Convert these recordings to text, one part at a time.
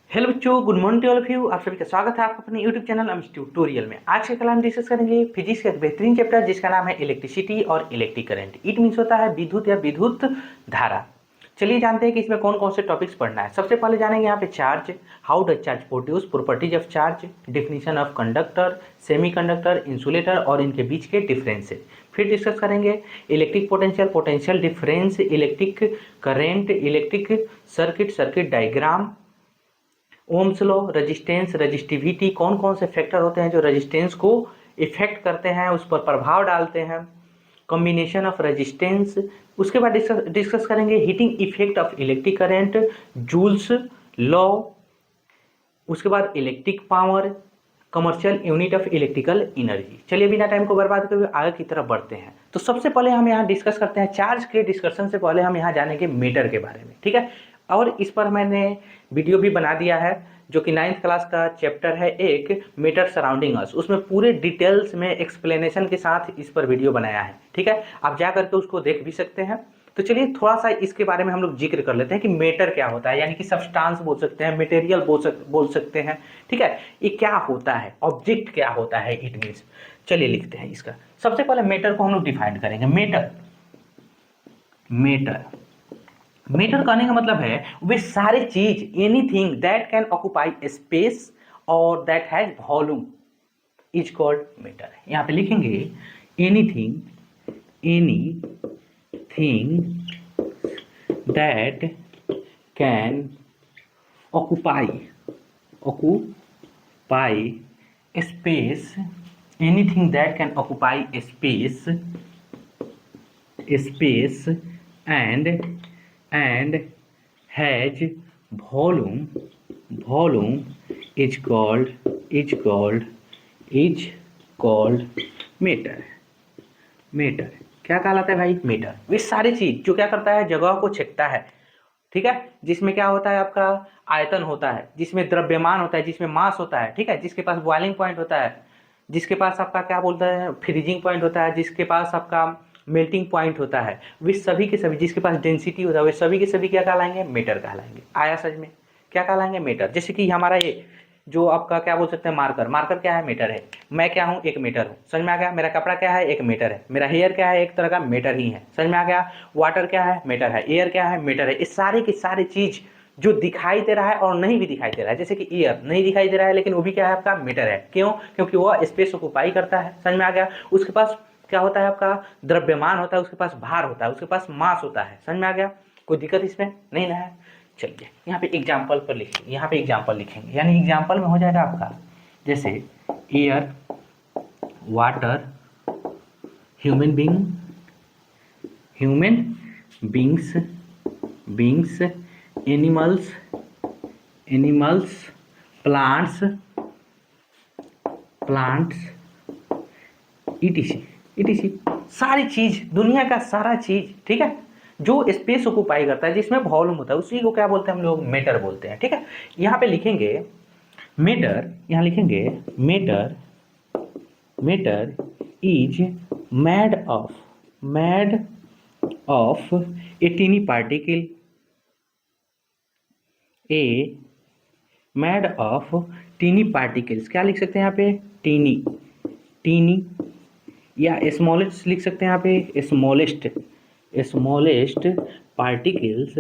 Hello बच्चों, good morning to all of you. आप सभी का स्वागत है आपका अपने यूट्यूब चैनल अमिश ट्यूटोरियल में। आज के कल हम डिस्कस करेंगे फिजिक्स का एक बेहतरीन चैप्टर जिसका नाम है इलेक्ट्रिसिटी और इलेक्ट्रिक करंट। इट मीन्स होता है विद्युत या विद्युत धारा। चलिए जानते हैं कि इसमें कौन कौन से टॉपिक्स पढ़ना है। सबसे पहले जानेंगे यहाँ पे charge, how does charge produce, properties of charge, definition of conductor, semiconductor, insulator और इनके बीच के डिफरेंसेस। फिर डिस्कस करेंगे electric potential, potential difference, electric current, electric circuit, circuit diagram, Ohm's law, resistance, resistivity, कौन कौन से फैक्टर होते हैं जो रेजिस्टेंस को इफेक्ट करते हैं, उस पर प्रभाव डालते हैं, कॉम्बिनेशन ऑफ रेजिस्टेंस। उसके बाद डिस्कस करेंगे heating effect of electric current, joules law. उसके बाद electric power, commercial unit of electrical energy. चलिए बिना टाइम को बर्बाद करके आगे की तरफ बढ़ते हैं। तो सबसे पहले हम यहाँ डिस्कस करते हैं चार्ज के डिस्कशन से पहले हम यहाँ जानेंगे मीटर के बारे में, ठीक है। और इस पर मैंने वीडियो भी बना दिया है जो कि 9th क्लास का चैप्टर है एक मीटर सराउंडिंग अस, उसमें पूरे डिटेल्स में एक्सप्लेनेशन के साथ इस पर वीडियो बनाया है, ठीक है। आप जा करके उसको देख भी सकते हैं। तो चलिए थोड़ा सा इसके बारे में हम लोग जिक्र कर लेते हैं कि मैटर क्या होता है, यानी कि सब्सटेंस बोल सकते हैं, मटेरियल बोल सकते हैं, ठीक है। ये क्या होता है, ऑब्जेक्ट क्या होता है, इट मीन्स। चलिए लिखते हैं इसका। सबसे पहले मैटर को हम लोग डिफाइन करेंगे। मैटर मैटर मैटर कहने का मतलब है वे सारे चीज, anything that can occupy space और that has volume is called matter. यहाँ पे लिखेंगे anything that can occupy space, anything that can occupy space and has volume is called matter। Matter क्या कहलाता है भाई? मीटर वे सारी चीज जो क्या करता है, जगह को छेकता है, ठीक है। जिसमें क्या होता है, आपका आयतन होता है, जिसमें द्रव्यमान होता है, जिसमें मास होता है, ठीक है, जिसके पास बॉइलिंग पॉइंट होता है, जिसके पास आपका क्या बोलते हैं फ्रीजिंग पॉइंट होता है, जिसके पास आपका मेल्टिंग पॉइंट होता है, वे सभी के सभी, जिसके पास डेंसिटी होता है, वे सभी के सभी क्या कहलाएंगे? मीटर कहलाएंगे। आया समझ में? क्या कहलाएंगे? मीटर। जैसे कि हमारा ये जो आपका क्या बोल सकते हैं, मार्कर क्या है? मीटर है। मैं क्या हूँ? 1 मीटर हूँ। समझ में आ गया? मेरा कपड़ा क्या है? 1 मीटर है। मेरा हेयर क्या है? एक तरह का मीटर ही है। समझ में आ गया? वाटर क्या है? मीटर है। एयर क्या है? मीटर है। इस सारे की सारी चीज जो दिखाई दे रहा है और नहीं भी दिखाई दे रहा है, जैसे कि एयर नहीं दिखाई दे रहा है लेकिन वो भी क्या है? आपका मीटर है। क्यों? क्योंकि वह स्पेस ऑक्युपाई करता है। समझ में आ गया? उसके पास क्या होता है? आपका द्रव्यमान होता है, उसके पास भार होता है, उसके पास मास होता है। समझ में आ गया? कोई दिक्कत इसमें नहीं ना है? चलिए यहाँ पे एग्जाम्पल पर लिखिए, यहाँ पे एग्जाम्पल लिखेंगे, यानी एग्जाम्पल में हो जाएगा आपका जैसे air, water, human beings, animals, plants, etc. सारी चीज, दुनिया का सारा चीज, ठीक है, जो स्पेस ऑक्युपाई करता है, जिसमें वॉल्यूम होता है, उसी को क्या बोलते हैं हम लोग? मैटर बोलते हैं, ठीक है। यहाँ पे लिखेंगे मैटर, यहाँ लिखेंगे matter is made of a tiny particle, made of tiny particles. क्या लिख सकते हैं यहाँ पे? टीनी या स्मॉलेस्ट लिख सकते हैं यहाँ पे, smallest particles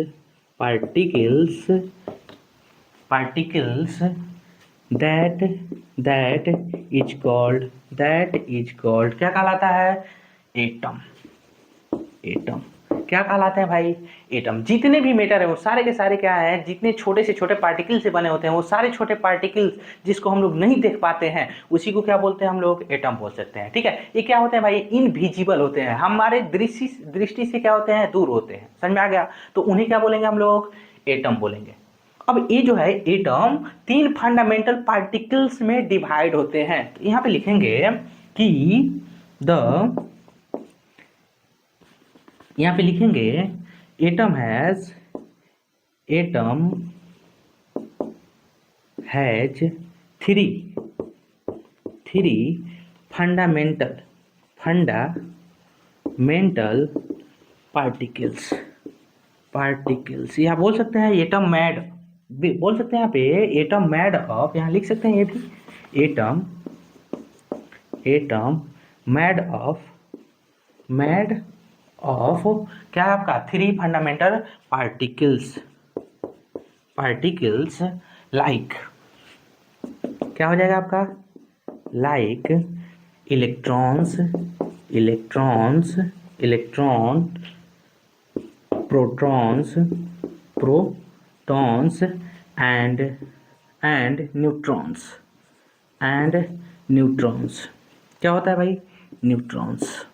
that is called क्या कहलाता है? एटम। क्या कहलाते हैं भाई? एटम। जितने भी मैटर है वो सारे के सारे क्या है? जितने छोटे से छोटे पार्टिकल से बने होते हैं, वो सारे छोटे पार्टिकल्स जिसको हम लोग नहीं देख पाते हैं, उसी को क्या बोलते हैं हम लोग? एटम बोल सकते हैं, ठीक है। ये क्या होते हैं भाई? इनविजिबल होते हैं, हमारे दृष्टि से क्या होते हैं? दूर होते हैं। समझ में आ गया? तो उन्हें क्या बोलेंगे हम लोग? एटम बोलेंगे। अब ये जो है एटम 3 फंडामेंटल पार्टिकल्स में डिवाइड होते हैं। तो यहाँ पे लिखेंगे कि यहाँ पे लिखेंगे atom has three fundamental particles. या बोल सकते हैं एटम बोल सकते हैं यहाँ पे एटम मेड ऑफ, यहाँ लिख सकते हैं ये भी, एटम एटम मेड ऑफ क्या है आपका, 3 फंडामेंटल पार्टिकल्स लाइक, क्या हो जाएगा आपका, like electron, protons and neutrons. क्या होता है भाई, न्यूट्रॉन्स।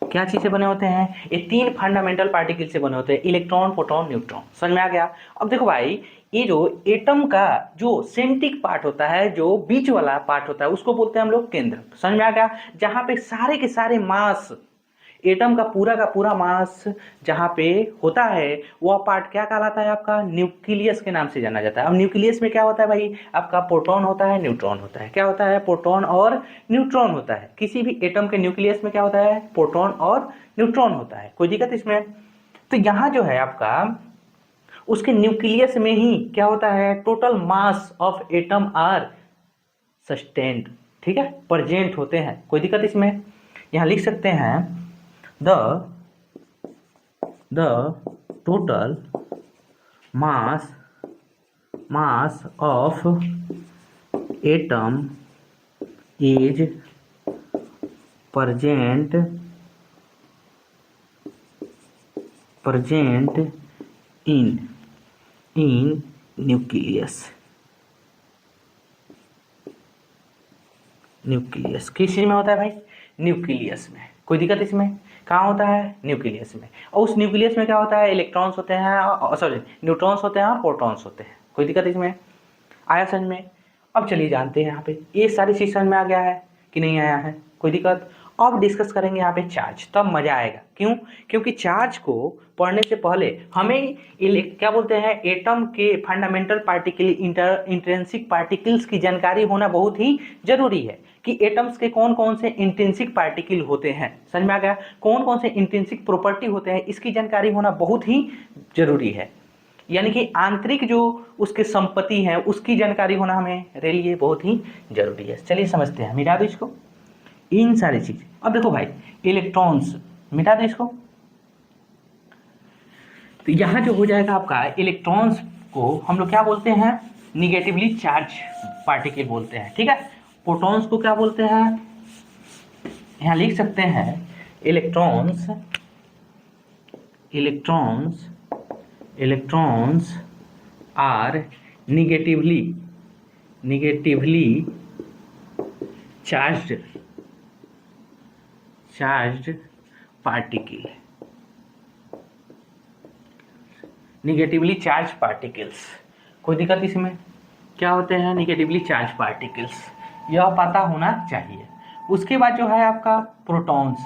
क्या चीज़ से बने होते हैं, ये 3 फंडामेंटल पार्टिकल से बने होते हैं, इलेक्ट्रॉन, प्रोटॉन, न्यूट्रॉन। समझ में आ गया। अब देखो भाई, ये जो एटम का जो सेंट्रिक पार्ट होता है, जो बीच वाला पार्ट होता है, उसको बोलते हैं हम लोग केंद्र। समझ में आ गया। जहाँ पे सारे के सारे मास, एटम का पूरा मास जहाँ पे होता है, वह पार्ट क्या कहलाता है आपका, न्यूक्लियस के नाम से जाना जाता है। अब न्यूक्लियस में क्या होता है भाई, आपका प्रोटॉन होता है, न्यूट्रॉन होता है। क्या होता है, प्रोटॉन और न्यूट्रॉन होता है। किसी भी एटम के न्यूक्लियस में क्या होता है, प्रोटॉन और न्यूट्रॉन होता है। कोई दिक्कत इसमें। तो यहाँ जो है आपका, उसके न्यूक्लियस में ही क्या होता है, total mass of atom are sustained, ठीक है, प्रेजेंट होते हैं। कोई दिक्कत इसमें। यहाँ लिख सकते हैं the total mass of atom is present in nucleus। किस चीज में होता है भाई, न्यूक्लियस में। कोई दिक्कत इसमें। कहाँ होता है, न्यूक्लियस में। और उस न्यूक्लियस में क्या होता है, इलेक्ट्रॉन्स होते हैं, सॉरी न्यूट्रॉन्स होते हैं और प्रोटॉन्स होते हैं। कोई दिक्कत इसमें। आया समझ में। अब चलिए जानते हैं यहाँ पे, ये सारी चीज समझ में आ गया है कि नहीं आया है, कोई दिक्कत। अब डिस्कस करेंगे यहाँ पे चार्ज, तब मजा आएगा। क्यों, क्योंकि चार्ज को पढ़ने से पहले हमें क्या बोलते हैं, एटम के फंडामेंटल पार्टिकल, इंट्रिंसिक पार्टिकल्स की जानकारी होना बहुत ही जरूरी है कि एटम्स के कौन कौन से इंट्रिंसिक पार्टिकल होते हैं। समझ में आ गया। कौन कौन से इंट्रिंसिक प्रॉपर्टी होते हैं, इसकी जानकारी होना बहुत ही जरूरी है। यानी कि आंतरिक जो उसके संपत्ति है, उसकी जानकारी होना हमारे लिए बहुत ही जरूरी है। चलिए समझते हैं, मिटा दो इसको, इन सारी चीज। अब देखो भाई, इलेक्ट्रॉन्स, मिटा दो इसको। तो यहां जो हो जाएगा आपका, इलेक्ट्रॉन्स को हम लोग क्या बोलते हैं, निगेटिवली चार्ज पार्टिकल बोलते हैं, ठीक है। प्रोटॉन्स को क्या बोलते हैं, यहां लिख सकते हैं electrons are negatively charged particle, negatively charge particles. कोई दिक्कत इसमें। क्या होते हैं निगेटिवली चार्ज पार्टिकल्स, यह पता होना चाहिए। उसके बाद जो है आपका protons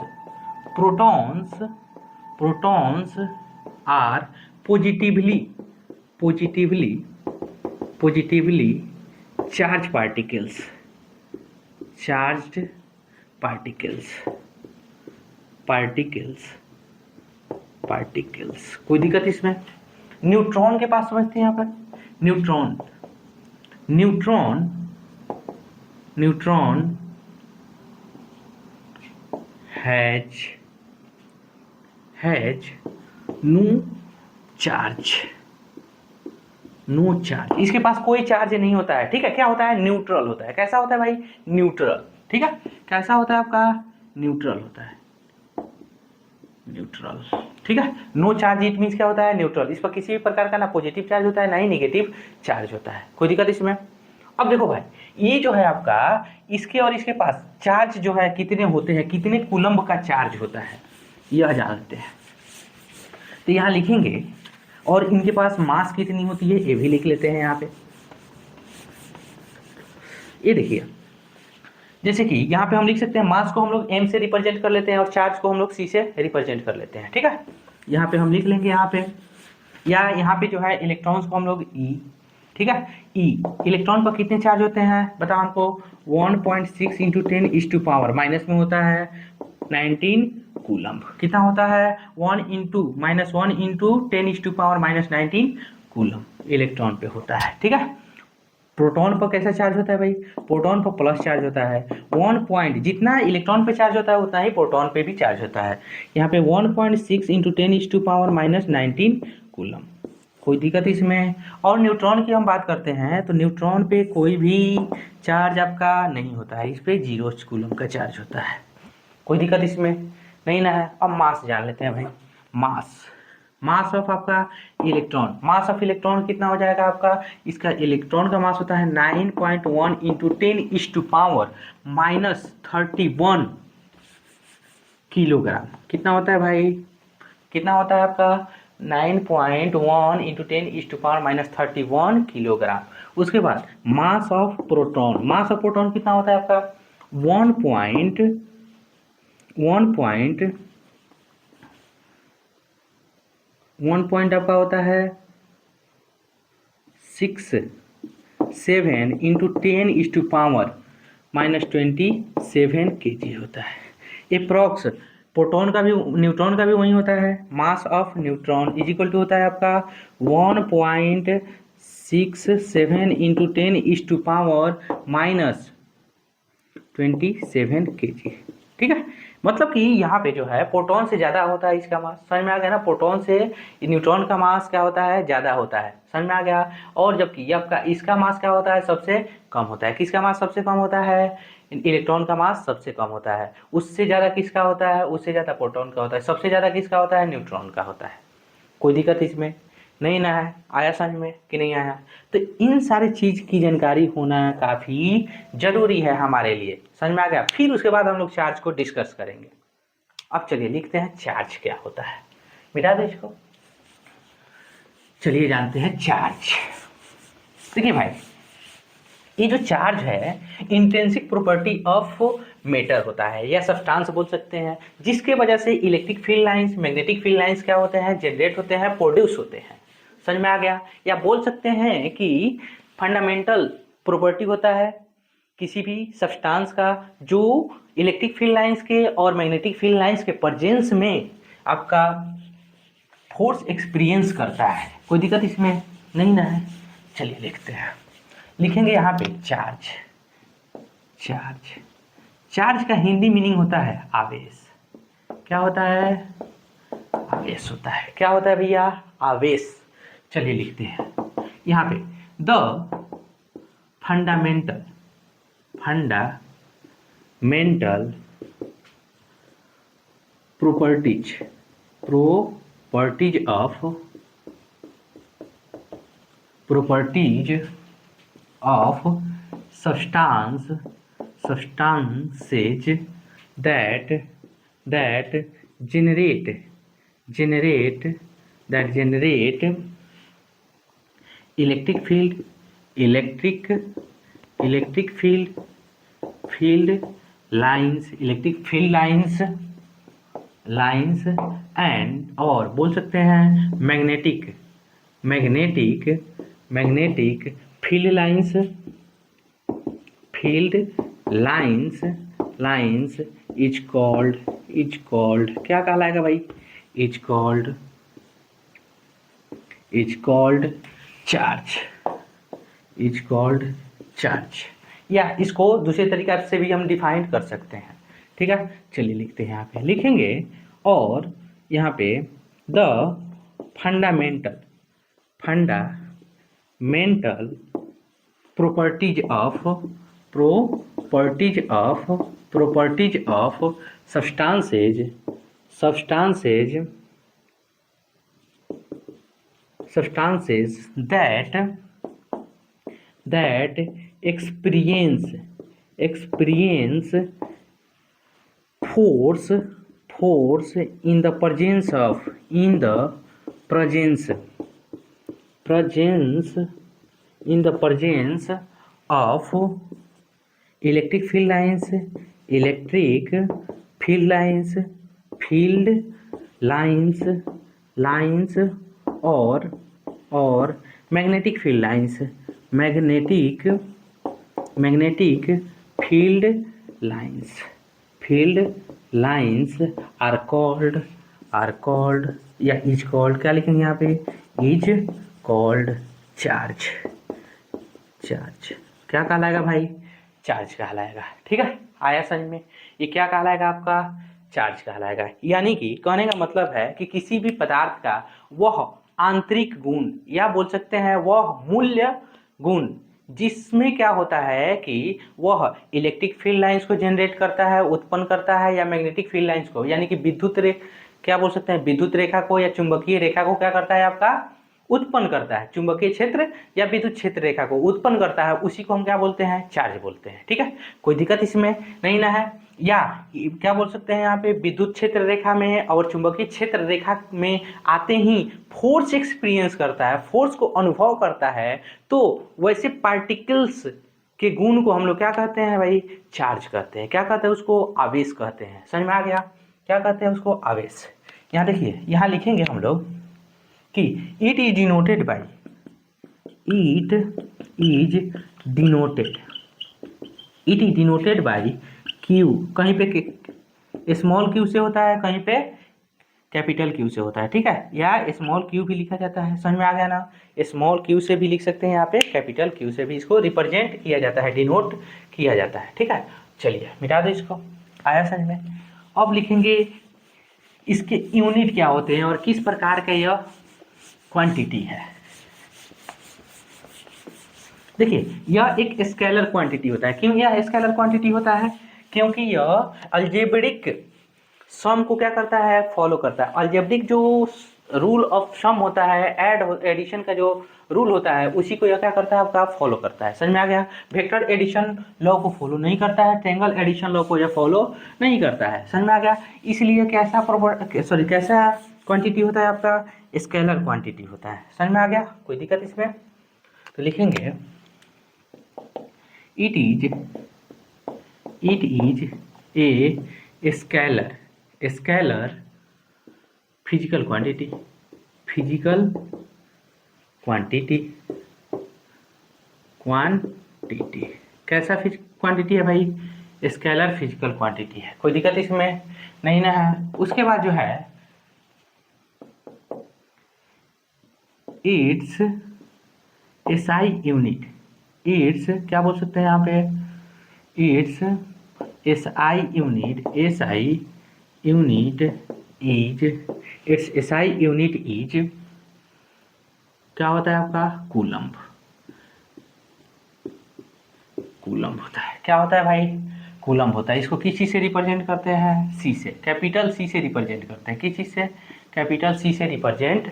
are positively charge particles. कोई दिक्कत इसमें। न्यूट्रॉन के पास समझते हैं यहाँ पर, न्यूट्रॉन हैज नो चार्ज, इसके पास कोई चार्ज नहीं होता है, ठीक है। क्या होता है, न्यूट्रल होता है। कैसा होता है भाई, न्यूट्रल, ठीक है। कैसा होता है आपका, न्यूट्रल होता है, न्यूट्रल, ठीक है। नो चार्ज इट मीन्स क्या होता है, न्यूट्रल। इस पर किसी भी प्रकार का ना पॉजिटिव चार्ज होता है, ना ही नेगेटिव चार्ज होता है। कोई दिक्कत इसमें। अब देखो भाई, ये जो है आपका, इसके और इसके पास चार्ज जो है कितने होते हैं, कितने कूलम्ब का चार्ज होता है, यह जानते हैं। तो यहाँ लिखेंगे, और इनके पास मास कितनी होती है, ये भी लिख लेते हैं यहाँ पे। ये देखिए, जैसे कि यहाँ पे हम लिख सकते हैं, मास को हम लोग m से रिप्रेजेंट कर लेते हैं और चार्ज को हम लोग c से रिप्रेजेंट कर लेते हैं, ठीक है। यहाँ पे हम लिख लेंगे यहाँ पे, या यहाँ पे जो है इलेक्ट्रॉन्स को हम लोग e, ठीक है। e इलेक्ट्रॉन पर कितने चार्ज होते हैं बताओ हमको, 1.6 इंटू 10⁻⁻, माइनस में होता है 19 कूलम्ब। कितना होता है, 1 इंटू -1 इंटू 10⁻⁻19 कूलम इलेक्ट्रॉन पे होता है। ठीक है, प्रोटॉन पर कैसा चार्ज होता है भाई, प्रोटॉन पर प्लस चार्ज होता है। 1 पॉइंट, जितना इलेक्ट्रॉन पे चार्ज होता है उतना ही प्रोटॉन पे भी चार्ज होता है। यहाँ पे 1.6 इंटू 10⁻⁻19 कूलम, कोई दिक्कत इसमें। और न्यूट्रॉन की हम बात करते हैं तो न्यूट्रॉन पे कोई भी चार्ज आपका नहीं होता है, इस पर 0 कूलम का चार्ज होता है, कोई दिक्कत इसमें नहीं ना है। अब मास जान लेते हैं भाई, मास ऑफ आपका इलेक्ट्रॉन, मास ऑफ इलेक्ट्रॉन कितना हो जाएगा आपका, इसका इलेक्ट्रॉन का मास होता है 9.1 इंटू 10⁻31 किलोग्राम। कितना होता है भाई, कितना होता है आपका 9.1 इंटू 10⁻31 किलोग्राम। उसके बाद mass of proton, mass of proton कितना होता है आपका 1 आपका होता है 67 इंटू 10⁻27 kg होता है। अप्रॉक्स प्रोटॉन का भी न्यूट्रॉन का भी वही होता है, mass of neutron is equal to होता है आपका 1.67 इंटू 10⁻27 kg। ठीक है, मतलब कि यहाँ पे जो है प्रोटॉन से ज़्यादा होता है इसका मास, समझ में आ गया ना, प्रोटॉन से न्यूट्रॉन का मास क्या होता है, ज़्यादा होता है, समझ में आ गया। और जबकि आपका इसका मास क्या होता है, सबसे कम होता है। किसका मास सबसे कम होता है, इलेक्ट्रॉन का मास सबसे कम होता है। उससे ज़्यादा किसका होता है, उससे ज़्यादा प्रोटॉन का होता है। सबसे ज़्यादा किसका होता है, न्यूट्रॉन का होता है। कोई दिक्कत इसमें नहीं ना है, आया समझ में कि नहीं आया। तो इन सारे चीज़ की जानकारी होना काफ़ी ज़रूरी है हमारे लिए, समझ में आ गया। फिर उसके बाद हम लोग चार्ज को डिस्कस करेंगे। अब चलिए लिखते हैं चार्ज क्या होता है, मिटा दो इसको। चलिए जानते हैं चार्ज। देखिए भाई, ये जो चार्ज है इंट्रिंसिक प्रॉपर्टी ऑफ मैटर होता है या सब्सटेंस बोल सकते हैं, जिसके वजह से electric field lines, magnetic field lines क्या होते हैं, जनरेट होते हैं, प्रोड्यूस होते हैं। समझ में आ गया। या बोल सकते हैं कि फंडामेंटल प्रॉपर्टी होता है किसी भी सब्सटेंस का, जो इलेक्ट्रिक फील्ड लाइंस के और मैग्नेटिक फील्ड लाइंस के प्रेजेंस में आपका फोर्स एक्सपीरियंस करता है। कोई दिक्कत इसमें नहीं ना है। चलिए लिखते हैं, लिखेंगे यहाँ पे चार्ज। चार्ज, चार्ज का हिंदी मीनिंग होता है आवेश। क्या होता है, आवेश होता है। क्या होता है भैया, आवेश। चलिए लिखते हैं यहाँ पे the fundamental properties of substances that generate electric field lines and और बोल सकते हैं magnetic field lines is called क्या कहलाएगा भाई, इज कॉल्ड चार्ज। या इसको दूसरे तरीका से भी हम डिफाइन कर सकते हैं। ठीक है, चलिए लिखते हैं यहाँ पे, लिखेंगे और यहाँ पे the fundamental properties of substances that experience force in the presence of electric field lines और magnetic field lines are called या is called, क्या लिखेंगे यहाँ पे, is कॉल्ड चार्ज। चार्ज क्या कहलाएगा भाई? चार्ज कहलाएगा। ठीक है, आया समझ में? ये क्या कहलाएगा आपका? चार्ज कहलाएगा। यानी कि कहने का मतलब है कि किसी भी पदार्थ का वह आंतरिक गुण या बोल सकते हैं वह मूल्य गुण जिसमें क्या होता है कि वह इलेक्ट्रिक फील्ड लाइंस को जनरेट करता है, उत्पन्न करता है, या मैग्नेटिक फील्ड लाइंस को, यानी कि विद्युत क्या बोल सकते हैं, विद्युत रेखा को या चुंबकीय रेखा को क्या करता है आपका? उत्पन्न करता है। चुंबकीय क्षेत्र या विद्युत क्षेत्र रेखा को उत्पन्न करता है, उसी को हम क्या बोलते हैं? चार्ज बोलते हैं। ठीक है, कोई दिक्कत इसमें नहीं ना है? या क्या बोल सकते हैं यहाँ पे, विद्युत क्षेत्र रेखा में और चुंबकीय क्षेत्र रेखा में आते ही फोर्स एक्सपीरियंस करता है, फोर्स को अनुभव करता है, तो वैसे पार्टिकल्स के गुण को हम लोग क्या कहते हैं भाई? चार्ज कहते हैं। क्या कहते हैं उसको? आवेश कहते हैं। समझ में आ गया? क्या कहते हैं उसको? आवेश। यहाँ देखिए, यहाँ लिखेंगे हम लोग कि it is denoted by, it is denoted, it is denoted by Q, कहीं पे स्मॉल क्यू से होता है, कहीं पे कैपिटल क्यू से होता है। ठीक है, या स्मॉल क्यू भी लिखा जाता है। समझ में आ गया ना? स्मॉल क्यू से भी लिख सकते हैं, यहाँ पे कैपिटल क्यू से भी इसको रिप्रेजेंट किया जाता है, डिनोट किया जाता है। ठीक है, चलिए मिटा दो इसको। आया समझ में? अब लिखेंगे इसके यूनिट क्या होते हैं और किस प्रकार का यह क्वांटिटी है। देखिए, यह एक स्केलर क्वांटिटी होता है। क्यों यह स्केलर क्वांटिटी होता है? क्योंकि यह अलजेब्रिक सम को क्या करता है? फॉलो करता है। अलजेब्रिक जो रूल ऑफ सम होता है, एडिशन का जो रूल होता है, उसी को यह क्या करता है आपका? फॉलो करता है। समझ में आ गया? वेक्टर एडिशन लॉ को फॉलो नहीं करता है, ट्रायंगल एडिशन लॉ को यह फॉलो नहीं करता है। समझ में आ गया? इसलिए कैसा क्वांटिटी होता है आपका? स्केलर क्वांटिटी होता है। समझ में आ गया? कोई दिक्कत इसमें? तो लिखेंगे it is a scalar physical quantity, physical quantity कैसा क्वांटिटी है भाई? स्केलर फिजिकल क्वांटिटी है। कोई दिक्कत इसमें नहीं ना है? उसके बाद जो है इट्स एसआई यूनिट, इट्स क्या बोल सकते हैं यहाँ पे? It's SI unit, SI unit is, it's SI unit is क्या होता है आपका? कूलम्ब। कूलम्ब होता है। क्या होता है भाई? कूलम्ब होता है। इसको किस चीज़ से रिप्रेजेंट करते हैं? सी से, कैपिटल सी से रिप्रेजेंट करते हैं। किस चीज़ से? कैपिटल सी से रिप्रेजेंट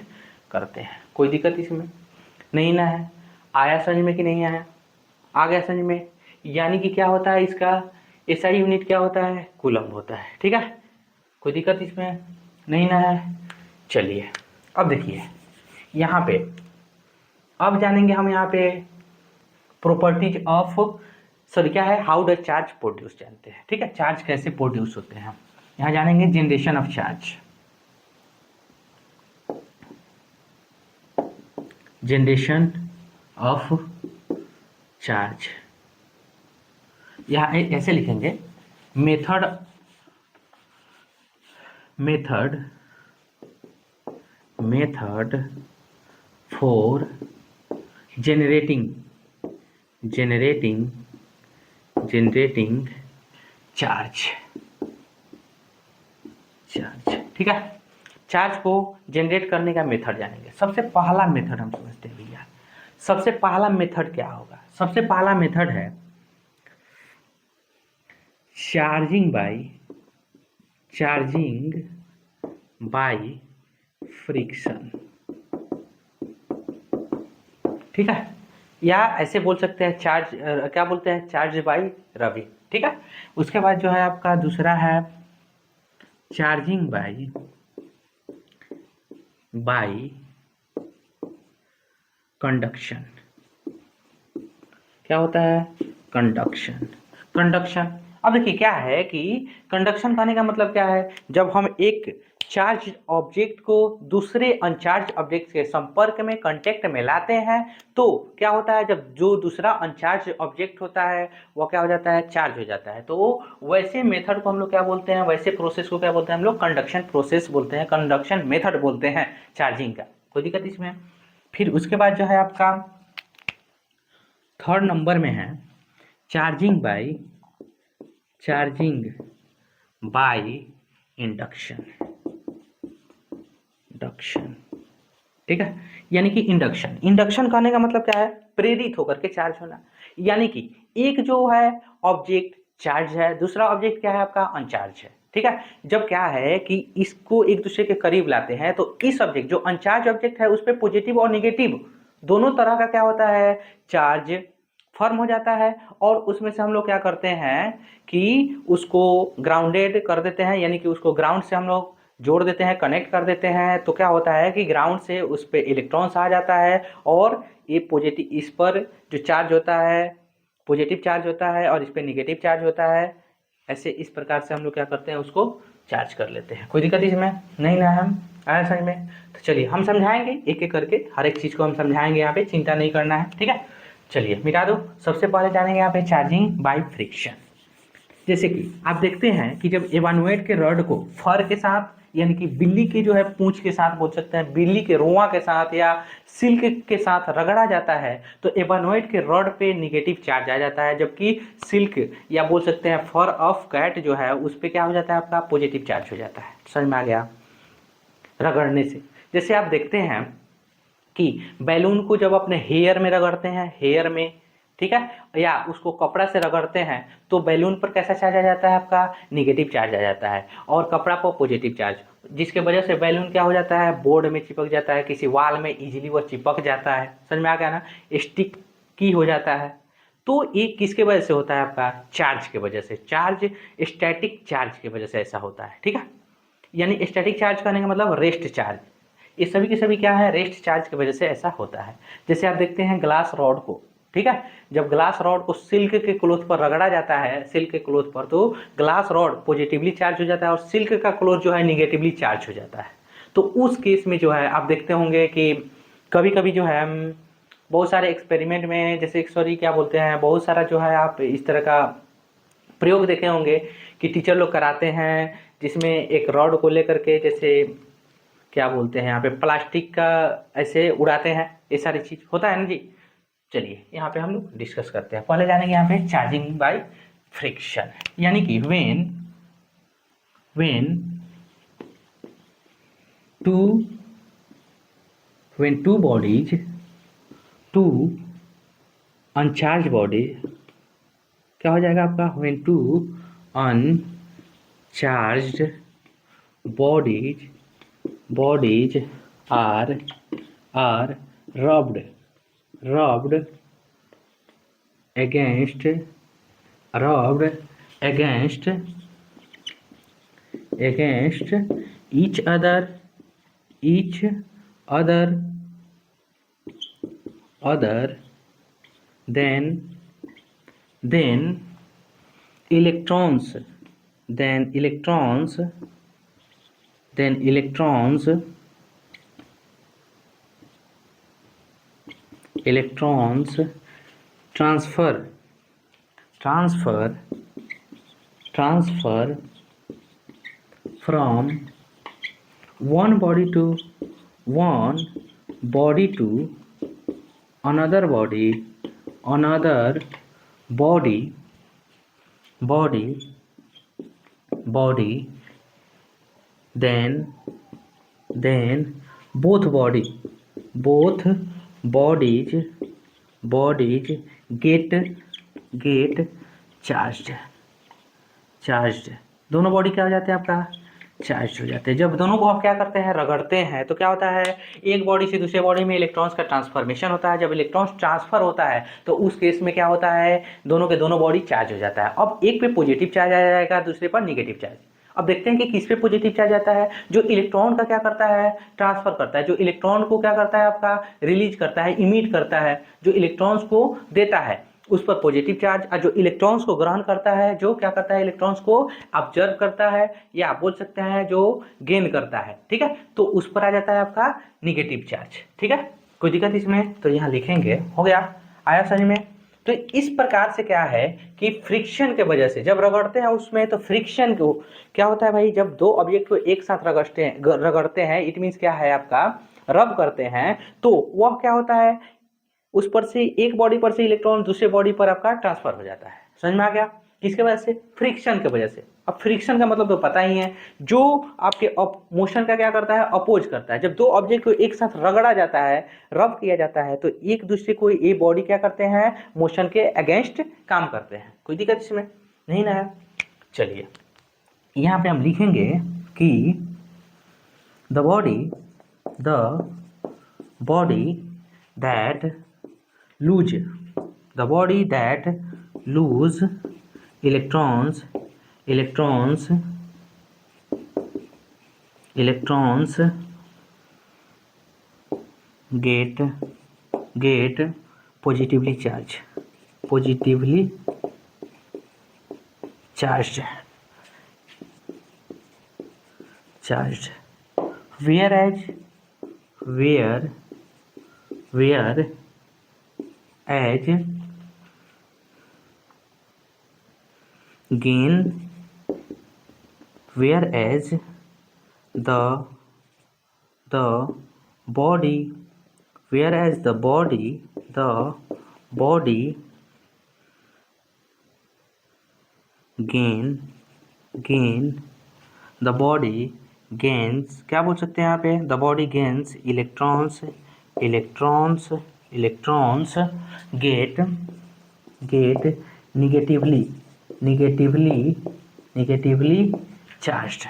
करते हैं। कोई दिक्कत इसमें नहीं ना है? आया समझ में कि नहीं आया? आ गया समझ में? यानी कि क्या होता है इसका? एसआई यूनिट क्या होता है? कूलम्ब होता है। ठीक है, कोई दिक्कत इसमें नहीं ना है? चलिए अब देखिए यहाँ पे, अब जानेंगे हम यहाँ पे प्रॉपर्टीज ऑफ, सॉरी क्या है, हाउ द चार्ज प्रोड्यूस जानते हैं। ठीक है, चार्ज कैसे प्रोड्यूस होते हैं, यहाँ जानेंगे generation of charge, generation of charge. यहाँ ऐसे लिखेंगे मेथड फॉर जनरेटिंग चार्ज। ठीक है, चार्ज को जनरेट करने का मेथड जानेंगे। सबसे पहला मेथड हम समझते हैं भैया, सबसे पहला मेथड क्या होगा? सबसे पहला मेथड है चार्जिंग बाय फ्रिक्शन। ठीक है, या ऐसे बोल सकते हैं चार्ज, क्या बोलते हैं, चार्ज बाय रबिंग। ठीक है, उसके बाद जो है आपका दूसरा है चार्जिंग बाय कंडक्शन। क्या होता है? कंडक्शन। अब देखिए क्या है कि कंडक्शन कहने का मतलब क्या है? जब हम एक चार्ज ऑब्जेक्ट को दूसरे अनचार्ज ऑब्जेक्ट के संपर्क में, कांटेक्ट में लाते हैं, तो क्या होता है, जब जो दूसरा अनचार्ज ऑब्जेक्ट होता है वो क्या हो जाता है? चार्ज हो जाता है। तो वैसे मेथड को हम लोग क्या बोलते हैं? वैसे प्रोसेस को क्या बोलते हैं हम लोग? कंडक्शन प्रोसेस बोलते हैं, कंडक्शन मेथड बोलते हैं चार्जिंग का। कोई दिक्कत इसमें फिर उसके बाद जो है आपका थर्ड नंबर में है चार्जिंग बाय इंडक्शन। ठीक है, यानी कि इंडक्शन कहने का मतलब क्या है, प्रेरित होकर के चार्ज होना। यानी कि एक जो है ऑब्जेक्ट चार्ज है, दूसरा ऑब्जेक्ट क्या है आपका अनचार्ज है। ठीक है, जब क्या है कि इसको एक दूसरे के करीब लाते हैं तो इस ऑब्जेक्ट जो अनचार्ज ऑब्जेक्ट है उस पर पॉजिटिव और निगेटिव दोनों तरह का क्या होता है चार्ज फॉर्म हो जाता है, और उसमें से हम लोग क्या करते हैं कि उसको ग्राउंडेड कर देते हैं, यानी कि उसको ग्राउंड से हम लोग जोड़ देते हैं, कनेक्ट कर देते हैं। तो क्या होता है कि ग्राउंड से उस पर इलेक्ट्रॉन्स आ जाता है और ये पॉजिटिव, इस पर जो चार्ज होता है पॉजिटिव चार्ज होता है और इस पर निगेटिव चार्ज होता है। ऐसे इस प्रकार से हम लोग क्या करते हैं उसको चार्ज कर लेते हैं। कोई दिक्कत इसमें नहीं ना, हम आया समझ में? तो चलिए हम समझाएंगे एक एक करके, हर एक चीज़ को हम समझाएंगे, यहाँ पे चिंता नहीं करना है। ठीक है, चलिए मिटा दो। सबसे पहले जानेंगे यहाँ पे चार्जिंग बाय फ्रिक्शन। जैसे कि आप देखते हैं कि जब एवानुएट के रॉड को फर के साथ, यानी कि बिल्ली के जो है पूंछ के साथ बोल सकते हैं, बिल्ली के रोआ के साथ या सिल्क के साथ रगड़ा जाता है तो एवानुएट के रॉड पे निगेटिव चार्ज आ जाता है, जबकि सिल्क या बोल सकते हैं फर ऑफ कैट जो है उस पर क्या हो जाता है आपका पॉजिटिव चार्ज हो जाता है। समझ में आ गया? रगड़ने से जैसे आप देखते हैं कि बैलून को जब अपने हेयर में रगड़ते हैं, हेयर में, ठीक है, या उसको कपड़ा से रगड़ते हैं तो बैलून पर कैसा चार्ज आ जाता है आपका निगेटिव चार्ज आ जाता है, और कपड़ा पर पॉजिटिव चार्ज, जिसके वजह से बैलून क्या हो जाता है बोर्ड में चिपक जाता है, किसी वाल में इजीली वो चिपक जाता है। समझ में आ गया ना? स्टिक की हो जाता है। तो ये किसके वजह से होता है आपका चार्ज के वजह से, चार्ज स्टैटिक चार्ज की वजह से ऐसा होता है। ठीक है, यानी स्टैटिक चार्ज करने का मतलब रेस्ट चार्ज, ये सभी के सभी क्या है रेस्ट चार्ज की वजह से ऐसा होता है। जैसे आप देखते हैं ग्लास रॉड को, ठीक है, जब ग्लास रॉड को सिल्क के क्लॉथ पर रगड़ा जाता है, सिल्क के क्लॉथ पर, तो ग्लास रॉड पॉजिटिवली चार्ज हो जाता है और सिल्क का क्लॉथ जो है निगेटिवली चार्ज हो जाता है। तो उस केस में जो है आप देखते होंगे कि कभी कभी जो है बहुत सारे एक्सपेरिमेंट में, जैसे सॉरी क्या बोलते हैं, बहुत सारा जो है आप इस तरह का प्रयोग देखे होंगे कि टीचर लोग कराते हैं, जिसमें एक रॉड को लेकर के जैसे क्या बोलते हैं यहाँ पे प्लास्टिक का ऐसे उड़ाते हैं, ये सारी चीज होता है ना जी। चलिए यहाँ पे हम लोग डिस्कस करते हैं। पहले जानेंगे यहाँ पे चार्जिंग बाय फ्रिक्शन, यानी कि when two bodies, two uncharged bodies, क्या हो जाएगा आपका when two uncharged bodies are rubbed against each other, then electrons transfer from one body to another body, then both bodies get charged. दोनों body क्या हो जाते हैं आपका चार्ज हो जाते हैं। जब दोनों को आप क्या करते हैं रगड़ते हैं तो क्या होता है एक बॉडी से दूसरे बॉडी में इलेक्ट्रॉन्स का ट्रांसफॉर्मेशन होता है। जब इलेक्ट्रॉन्स ट्रांसफर होता है तो उस केस में क्या होता है दोनों के दोनों बॉडी चार्ज हो जाता है। अब एक पे पॉजिटिव चार्ज आ जाएगा, दूसरे पर निगेटिव चार्ज। अब देखते हैं कि किस पे पॉजिटिव चार्ज आता है, जो इलेक्ट्रॉन का क्या करता है ट्रांसफर करता है, जो इलेक्ट्रॉन को क्या करता है आपका रिलीज करता है, इमिट करता है, जो इलेक्ट्रॉन्स को देता है उस पर पॉजिटिव चार्ज, और जो इलेक्ट्रॉन्स को ग्रहण करता है जो क्या करता है इलेक्ट्रॉन्स को ऑब्जर्व करता है या आप बोल सकते हैं जो गेन करता है, ठीक है, तो उस पर आ जाता है आपका निगेटिव चार्ज। ठीक है, कोई दिक्कत इसमें? तो यहाँ लिखेंगे, हो गया, आया समझ में? तो इस प्रकार से क्या है कि फ्रिक्शन के वजह से जब रगड़ते हैं उसमें, तो फ्रिक्शन को क्या होता है भाई, जब दो ऑब्जेक्ट को एक साथ रगड़ते हैं इट मीन्स क्या है आपका रब करते हैं तो वह क्या होता है, उस पर से एक बॉडी पर से इलेक्ट्रॉन दूसरे बॉडी पर आपका ट्रांसफर हो जाता है। समझ में आ गया? किसके वजह से? फ्रिक्शन की वजह से। अब फ्रिक्शन का मतलब तो पता ही है, जो आपके मोशन का क्या करता है, अपोज करता है। जब दो ऑब्जेक्ट को एक साथ रगड़ा जाता है, रब किया जाता है, तो एक दूसरे को ये बॉडी क्या करते हैं, मोशन के अगेंस्ट काम करते हैं। कोई दिक्कत इसमें नहीं ना है? चलिए यहाँ पे हम लिखेंगे कि the body that lose the body that lose electrons get positively charged whereas gain whereas the body gain the body gains, क्या बोल सकते हैं यहाँ पे, the body gains electrons get negatively charged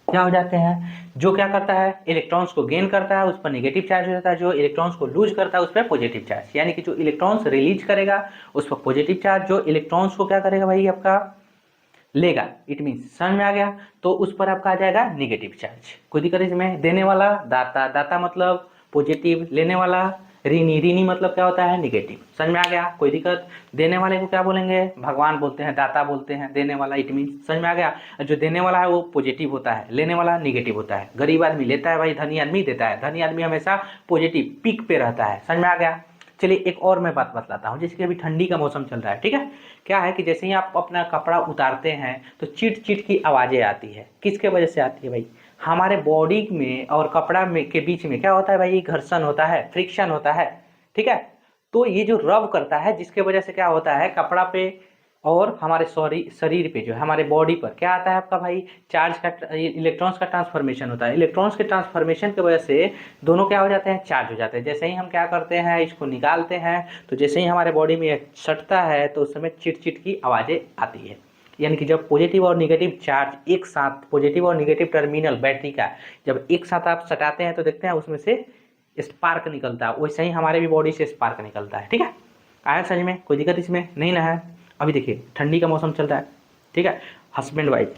क्या हो जाते हैं, जो क्या करता है, इलेक्ट्रॉन्स को गेन करता है उस पर नेगेटिव चार्ज हो जाता है, जो इलेक्ट्रॉन्स को लूज करता है उस पर पॉजिटिव चार्ज। यानी कि जो इलेक्ट्रॉन्स रिलीज करेगा उस पर पॉजिटिव चार्ज, जो इलेक्ट्रॉन्स को क्या करेगा भाई आपका लेगा, इट मीन समझ में आ गया, तो उस पर आपका आ जाएगा नेगेटिव चार्ज। कोई दिक्कत इसमें? देने वाला दाता मतलब पॉजिटिव, लेने वाला ऋणी मतलब क्या होता है, नेगेटिव। समझ में आ गया? कोई दिक्कत? देने वाले को क्या बोलेंगे, भगवान बोलते हैं, दाता बोलते हैं, देने वाला इट मीन। समझ में आ गया? जो देने वाला है वो पॉजिटिव होता है, लेने वाला नेगेटिव होता है। गरीब आदमी लेता है भाई, धनी आदमी देता है। धनी आदमी हमेशा पॉजिटिव पीक पे रहता है। समझ में आ गया? चलिए एक और मैं बात बतलाता हूँ। जैसे कि अभी ठंडी का मौसम चल रहा है, ठीक है, क्या है कि जैसे ही आप अपना कपड़ा उतारते हैं तो चिट चिट की आवाज़ें आती है। किसके वजह से आती है भाई? हमारे बॉडी में और कपड़ा में के बीच में क्या होता है भाई, घर्षण होता है, फ्रिक्शन होता है, ठीक है। तो ये जो रब करता है, जिसके वजह से क्या होता है, कपड़ा पे और हमारे शरीर पे जो है, हमारे बॉडी पर क्या आता है आपका भाई, चार्ज का, इलेक्ट्रॉन्स का ट्रांसफॉर्मेशन होता है। इलेक्ट्रॉन्स के ट्रांसफॉर्मेशन की वजह से दोनों क्या हो जाते हैं, चार्ज हो जाते हैं। जैसे ही हम क्या करते हैं, इसको निकालते हैं, तो जैसे ही हमारे बॉडी में सटता है तो उस समय चिट चिट की आवाज़ें आती है। यानी कि जब पॉजिटिव और निगेटिव चार्ज एक साथ, पॉजिटिव और निगेटिव टर्मिनल बैटरी का जब एक साथ आप सटाते हैं तो देखते हैं उसमें से स्पार्क निकलता है। वैसे ही हमारे भी बॉडी से स्पार्क निकलता है, ठीक है। आया समझ में? कोई दिक्कत इसमें नहीं ना है? अभी देखिए ठंडी का मौसम चल रहा है, ठीक है, हस्बैंड वाइफ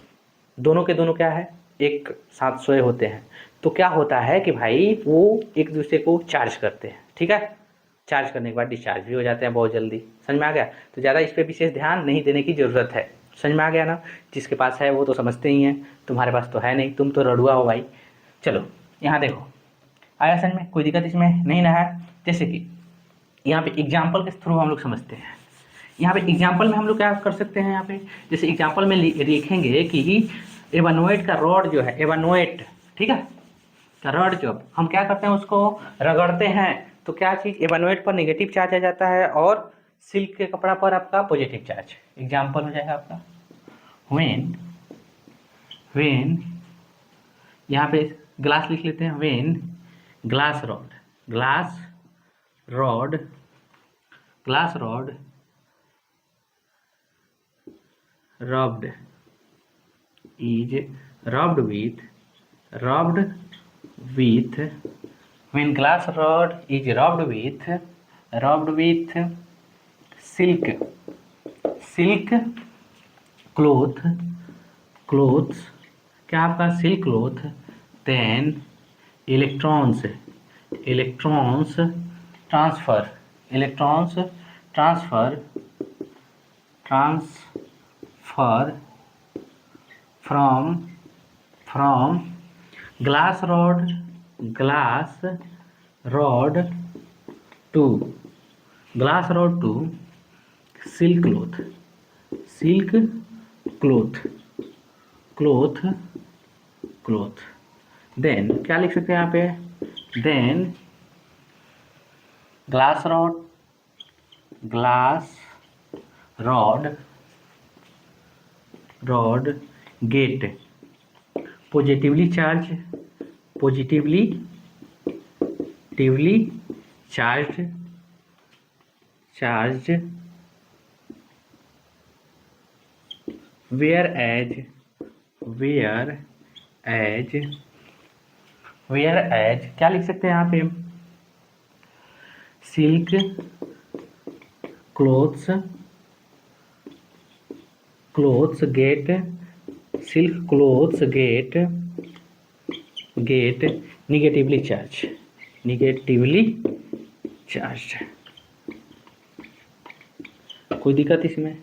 दोनों के दोनों क्या है, एक साथ सोए होते हैं। तो क्या होता है कि भाई वो एक दूसरे को चार्ज करते हैं, ठीक है। चार्ज करने के बाद डिस्चार्ज भी हो जाते हैं बहुत जल्दी। समझ में आ गया? तो ज़्यादा इस पर विशेष ध्यान नहीं देने की ज़रूरत है। समझ में आ गया ना? जिसके पास है वो तो समझते ही हैं, तुम्हारे पास तो है नहीं, तुम तो रड़ुआ हो भाई। चलो यहाँ देखो, आया समझ में? कोई दिक्कत इसमें नहीं ना है? जैसे कि यहाँ पे एग्जाम्पल के थ्रू हम लोग समझते हैं। यहाँ पे एग्जाम्पल में हम लोग क्या कर सकते हैं, यहाँ पे जैसे एग्जाम्पल में लिखेंगे कि एवनोएट का रॉड जो है, एवनोएट, ठीक है, का रॉड जो हम क्या करते हैं, उसको रगड़ते हैं तो क्या चीज़, एवनोएट पर नेगेटिव चार्ज आ जाता है और सिल्क के कपड़ा पर आपका पॉजिटिव चार्ज। एग्जाम्पल हो जाएगा आपका व्हेन यहाँ पे ग्लास लिख लेते हैं, when glass rod rubbed with when glass rod is rubbed with silk cloths, क्या आपका silk cloth, then electrons transfer from glass rod to silk cloth then क्या लिख सकते हैं यहाँ पे, then glass rod get positively charged whereas क्या लिख सकते हैं यहाँ पे, silk cloths get negatively charge. कोई दिक्कत इसमें?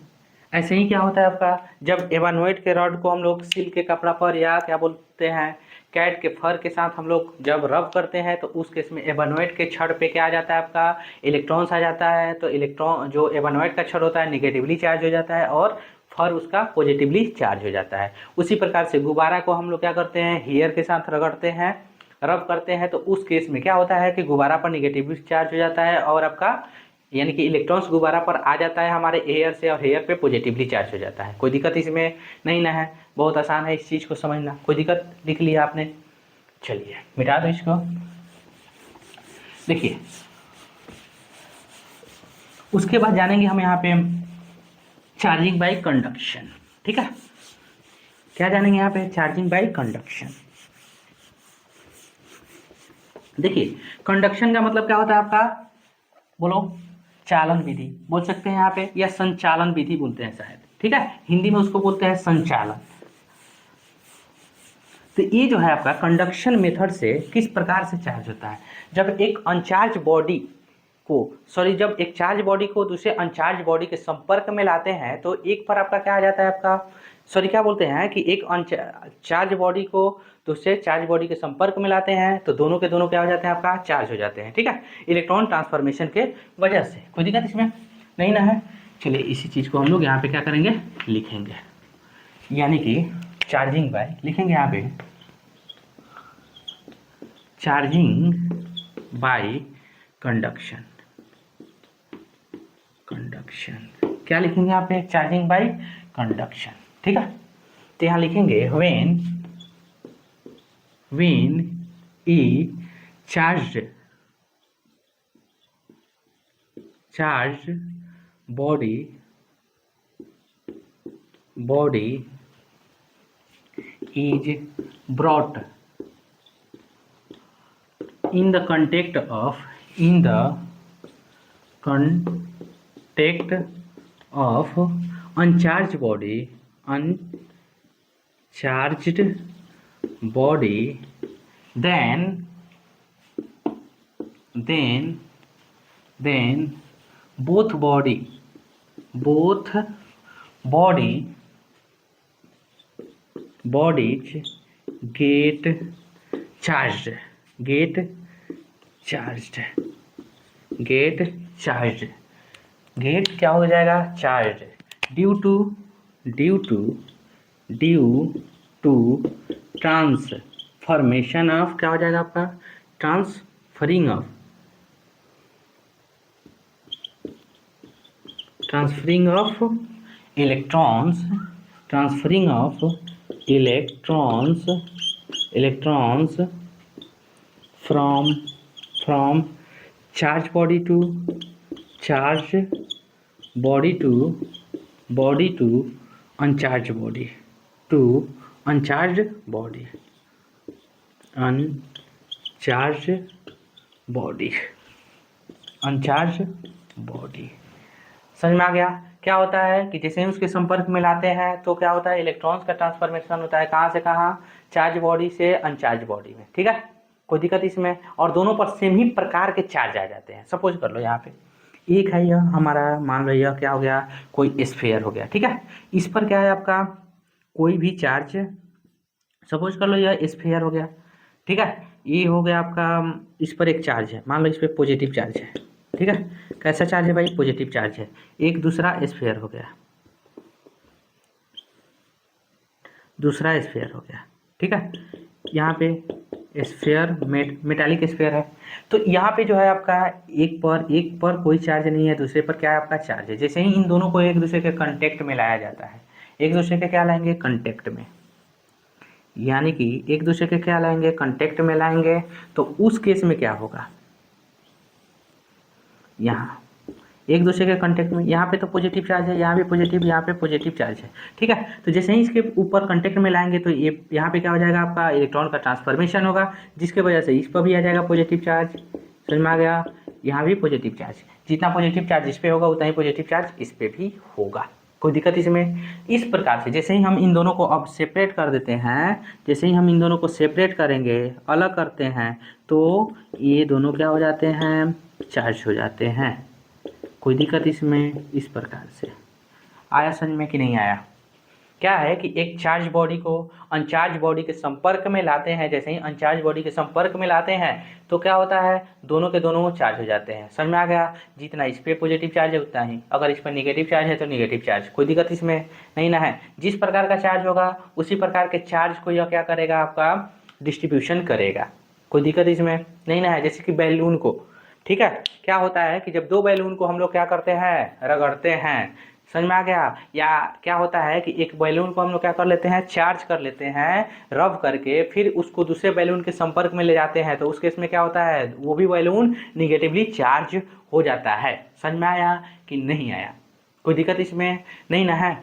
ऐसे ही क्या होता है आपका, जब एवानोइड के रॉड को हम लोग सिल्क के कपड़ा पर या क्या बोलते हैं कैट के फर के साथ हम लोग जब रब करते हैं तो उस केस में एवानोइड के छड़ पे क्या आ जाता है आपका, इलेक्ट्रॉन्स आ जाता है। तो इलेक्ट्रॉन जो एवानोइड का छड़ होता है निगेटिवली चार्ज हो जाता है और फर उसका पॉजिटिवली चार्ज हो जाता है। उसी प्रकार से गुब्बारा को हम लोग क्या करते हैं, हेयर के साथ रगड़ते हैं, रब करते हैं, तो उस केस में क्या होता है कि गुब्बारा पर निगेटिवली चार्ज हो जाता है और आपका यानी कि इलेक्ट्रॉन्स गुब्बारा पर आ जाता है हमारे एयर से और हेयर पे पॉजिटिवली चार्ज हो जाता है। कोई दिक्कत इसमें नहीं ना है, बहुत आसान है इस चीज़ को समझना। कोई दिक्कत लिख लिया आपने? चलिए मिटा दो इसको। देखिए उसके बाद जानेंगे हम यहाँ पे चार्जिंग बाय कंडक्शन। ठीक है, क्या जानेंगे यहाँ पे, चार्जिंग बाय कंडक्शन। देखिए कंडक्शन का मतलब क्या होता है आपका, बोलो, चालन विधि बोल सकते हैं यहाँ पे, या संचालन विधि बोलते हैं शायद। ठीक है, हिंदी में उसको बोलते हैं संचालन। तो ये जो है आपका कंडक्शन मेथड से किस प्रकार से चार्ज होता है, जब एक अनचार्ज बॉडी जब एक चार्ज बॉडी को दूसरे अनचार्ज बॉडी के संपर्क में लाते हैं तो एक पर आपका क्या आ जाता है आपका, क्या बोलते हैं कि एक चार्ज बॉडी को दूसरे चार्ज बॉडी के संपर्क में लाते हैं तो दोनों के दोनों क्या हो जाते हैं आपका, चार्ज हो जाते हैं। ठीक है, इलेक्ट्रॉन ट्रांसफॉर्मेशन के वजह से। कोई दिक्कत इसमें नहीं ना है? चलिए इसी चीज़ को हम लोग यहाँ पे क्या करेंगे, लिखेंगे, यानी कि चार्जिंग बाय लिखेंगे यहाँ पे, चार्जिंग बाय कंडक्शन क्या लिखेंगे यहाँ पे, चार्जिंग बाय कंडक्शन। ठीक है, तो यहाँ लिखेंगे when E charged body is brought in the contact of uncharged body then both bodies get charged get क्या हो जाएगा, charge, due to transformation of, क्या हो जाएगा आपका, transferring of electrons from charged body to uncharged body समझ में आ गया? क्या होता है कि जैसे ही उसके संपर्क में लाते हैं तो क्या होता है, इलेक्ट्रॉन्स का ट्रांसफॉर्मेशन होता है, कहाँ से कहाँ, चार्ज बॉडी से अनचार्ज बॉडी में। ठीक है, कोई दिक्कत इसमें? और दोनों पर सेम ही प्रकार के चार्ज आ जाते हैं। सपोज कर लो यहाँ पे एक है, यह हमारा मान लो यह क्या हो गया, कोई स्फीयर हो गया। ठीक है, इस पर क्या है आपका, कोई भी चार्ज, सपोज कर लो यह स्फीयर हो गया। ठीक है, ये हो गया आपका, इस पर एक चार्ज है, मान लो इस पर पॉजिटिव चार्ज है। ठीक है, कैसा चार्ज है भाई, पॉजिटिव चार्ज है। एक दूसरा स्फीयर हो गया, दूसरा स्फीयर हो गया। ठीक है, यहाँ पे स्फेयर मेटालिक स्फेयर है। तो यहाँ पे जो है आपका एक पर कोई चार्ज नहीं है, दूसरे पर क्या है आपका चार्ज है। जैसे ही इन दोनों को एक दूसरे के कांटेक्ट में लाया जाता है, एक दूसरे के क्या लाएंगे कांटेक्ट में, यानी कि एक दूसरे के क्या लाएंगे कांटेक्ट में लाएंगे, तो उस केस में क्या होगा, यहाँ एक दूसरे के कांटेक्ट में, यहाँ पे तो पॉजिटिव चार्ज है, यहाँ भी पॉजिटिव, यहाँ पे पॉजिटिव चार्ज है, ठीक है। तो जैसे ही इसके ऊपर कांटेक्ट में लाएंगे तो ये यहाँ पे क्या हो जाएगा आपका इलेक्ट्रॉन का ट्रांसफॉर्मेशन होगा, जिसके वजह से इस पर भी आ जाएगा पॉजिटिव चार्ज, समझ में आ गया। यहाँ भी पॉजिटिव चार्ज, जितना पॉजिटिव चार्ज इस पे होगा उतना ही पॉजिटिव चार्ज इस पे भी होगा, कोई दिक्कत इसमें। इस प्रकार से जैसे ही हम इन दोनों को अब सेपरेट कर देते हैं, जैसे ही हम इन दोनों को सेपरेट करेंगे, अलग करते हैं, तो ये दोनों क्या हो जाते हैं चार्ज हो जाते हैं, कोई दिक्कत इसमें। इस प्रकार से आया समझ में कि नहीं आया। क्या है कि एक चार्ज बॉडी को अनचार्ज बॉडी के संपर्क में लाते हैं, जैसे ही अनचार्ज बॉडी के संपर्क में लाते हैं तो क्या होता है दोनों के दोनों चार्ज हो जाते हैं, समझ में आ गया। जितना इस पर पॉजिटिव चार्ज है उतना ही, अगर इस पर निगेटिव चार्ज है तो निगेटिव चार्ज, कोई दिक्कत इसमें नहीं ना है। जिस प्रकार का चार्ज होगा उसी प्रकार के चार्ज को यह क्या करेगा आपका डिस्ट्रीब्यूशन करेगा, कोई दिक्कत इसमें नहीं ना है। जैसे कि बैलून को, ठीक है, क्या होता है कि जब दो बैलून को हम लोग क्या करते हैं रगड़ते हैं, समझ में आ गया। या क्या होता है कि एक बैलून को हम लोग क्या कर लेते हैं चार्ज कर लेते हैं रब करके, फिर उसको दूसरे बैलून के संपर्क में ले जाते हैं, तो उस केस में क्या होता है वो भी बैलून निगेटिवली चार्ज हो जाता है, समझ में आया कि नहीं आया, कोई दिक्कत इसमें नहीं ना है,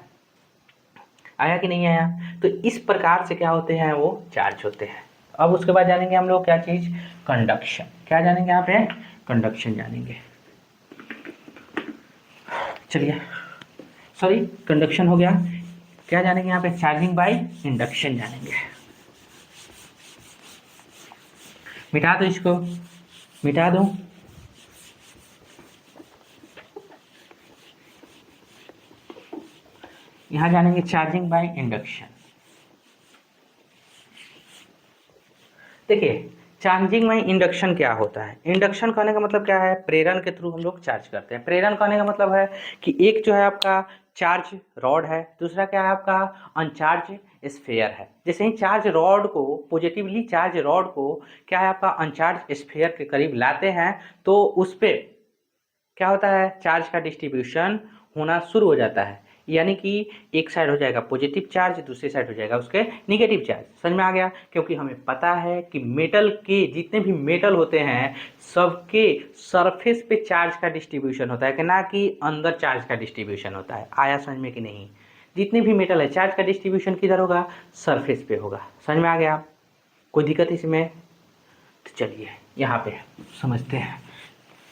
आया कि नहीं आया। तो इस प्रकार से क्या होते हैं वो चार्ज होते हैं। अब उसके बाद जानेंगे हम लोग क्या चीज कंडक्शन, क्या जानेंगे यहाँ पे कंडक्शन जानेंगे। चलिए सॉरी कंडक्शन हो गया, क्या जानेंगे यहाँ पे चार्जिंग बाय इंडक्शन जानेंगे। मिटा दो इसको, मिटा दो। यहाँ जानेंगे चार्जिंग बाय इंडक्शन। देखिए चार्जिंग में इंडक्शन क्या होता है, इंडक्शन कहने का मतलब क्या है प्रेरण के थ्रू हम लोग चार्ज करते हैं। प्रेरण कहने का मतलब है कि एक जो है आपका चार्ज रॉड है, दूसरा क्या है आपका अनचार्ज स्फेयर है। जैसे ही चार्ज रॉड को पॉजिटिवली चार्ज रॉड को क्या है आपका अनचार्ज स्फेयर के करीब लाते हैं तो उस पर क्या होता है चार्ज का डिस्ट्रीब्यूशन होना शुरू हो जाता है, यानी कि एक साइड हो जाएगा पॉजिटिव चार्ज, दूसरी साइड हो जाएगा उसके निगेटिव चार्ज, समझ में आ गया। क्योंकि हमें पता है कि मेटल के जितने भी मेटल होते हैं सबके सरफेस पे चार्ज का डिस्ट्रीब्यूशन होता है कि ना कि अंदर चार्ज का डिस्ट्रीब्यूशन होता है, आया समझ में कि नहीं। जितने भी मेटल है चार्ज का डिस्ट्रीब्यूशन किधर होगा सरफेस पे होगा, समझ में आ गया, कोई दिक्कत इसमें। तो चलिए यहाँ पे समझते हैं,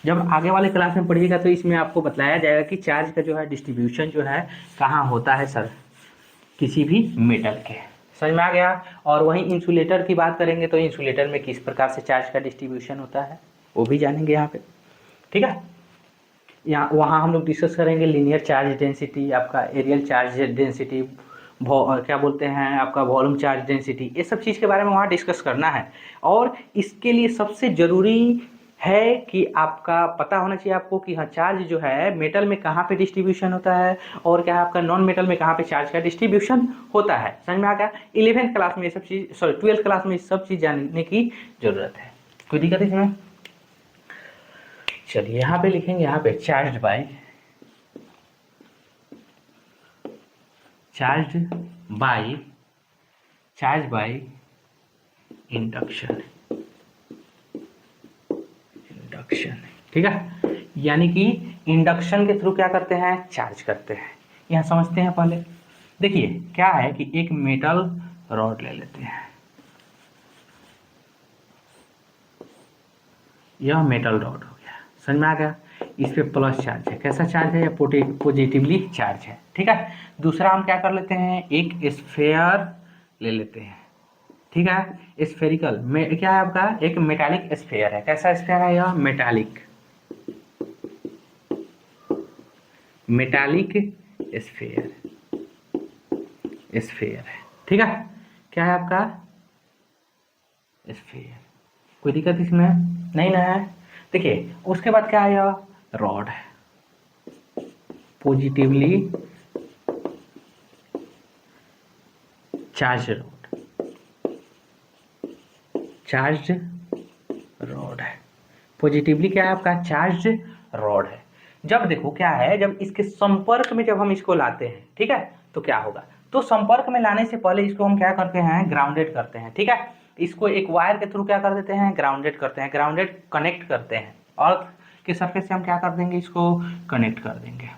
जब आगे वाले क्लास में पढ़िएगा तो इसमें आपको बताया जाएगा कि चार्ज का जो है डिस्ट्रीब्यूशन जो है कहाँ होता है सर किसी भी मेटल के, समझ में आ गया। और वहीं इंसुलेटर की बात करेंगे तो इंसुलेटर में किस प्रकार से चार्ज का डिस्ट्रीब्यूशन होता है वो भी जानेंगे यहाँ पे, ठीक है। यहाँ वहाँ हम लोग डिस्कस करेंगे लीनियर चार्ज डेंसिटी, आपका एरियल चार्ज डेंसिटी, क्या बोलते हैं आपका वॉल्यूम चार्ज डेंसिटी, ये सब चीज़ के बारे में वहाँ डिस्कस करना है। और इसके लिए सबसे ज़रूरी है कि आपका पता होना चाहिए आपको कि हाँ चार्ज जो है मेटल में कहाँ पे डिस्ट्रीब्यूशन होता है और क्या आपका नॉन मेटल में कहाँ पे चार्ज का डिस्ट्रीब्यूशन होता है, समझ में आ गया। 11th क्लास में ये सब चीज़, सॉरी 12th क्लास में ये सब चीज़ जानने की ज़रूरत है, कोई दिक्कत इसमें। चलिए यहाँ पे लिखेंगे, यहाँ पे चार्ज बाय इंडक्शन, ठीक है। यानी कि इंडक्शन के थ्रू क्या करते हैं चार्ज करते हैं, यहाँ समझते हैं पहले। देखिए क्या है कि एक मेटल रॉड ले लेते हैं, यह मेटल रॉड हो गया, समझ में आ गया। इस पे प्लस चार्ज है, कैसा चार्ज है या पॉजिटिवली चार्ज है, ठीक है। दूसरा हम क्या कर लेते हैं एक स्फेयर ले लेते हैं, ठीक है। स्फेरिकल में क्या है आपका एक मेटालिक स्फेयर है, कैसा स्फेयर है यह मेटालिक स्फेयर है, ठीक है। क्या है आपका स्फेयर, कोई दिक्कत इसमें नहीं ना है। देखिए उसके बाद क्या है यह रॉड है, positively charge rod, charge rod है, पॉजिटिवली क्या है आपका चार्ज रॉड है। जब देखो क्या है, जब इसके संपर्क में जब हम इसको लाते हैं, ठीक है, तो क्या होगा, तो संपर्क में लाने से पहले इसको हम क्या करते हैं, ग्राउंडेड करते हैं, ठीक है, इसको एक वायर के थ्रू क्या कर देते हैं, ग्राउंडेड करते हैं, ग्राउंडेड कनेक्ट करते हैं, और के सरफेस से हम क्या कर देंगे, इसको कनेक्ट कर देंगे।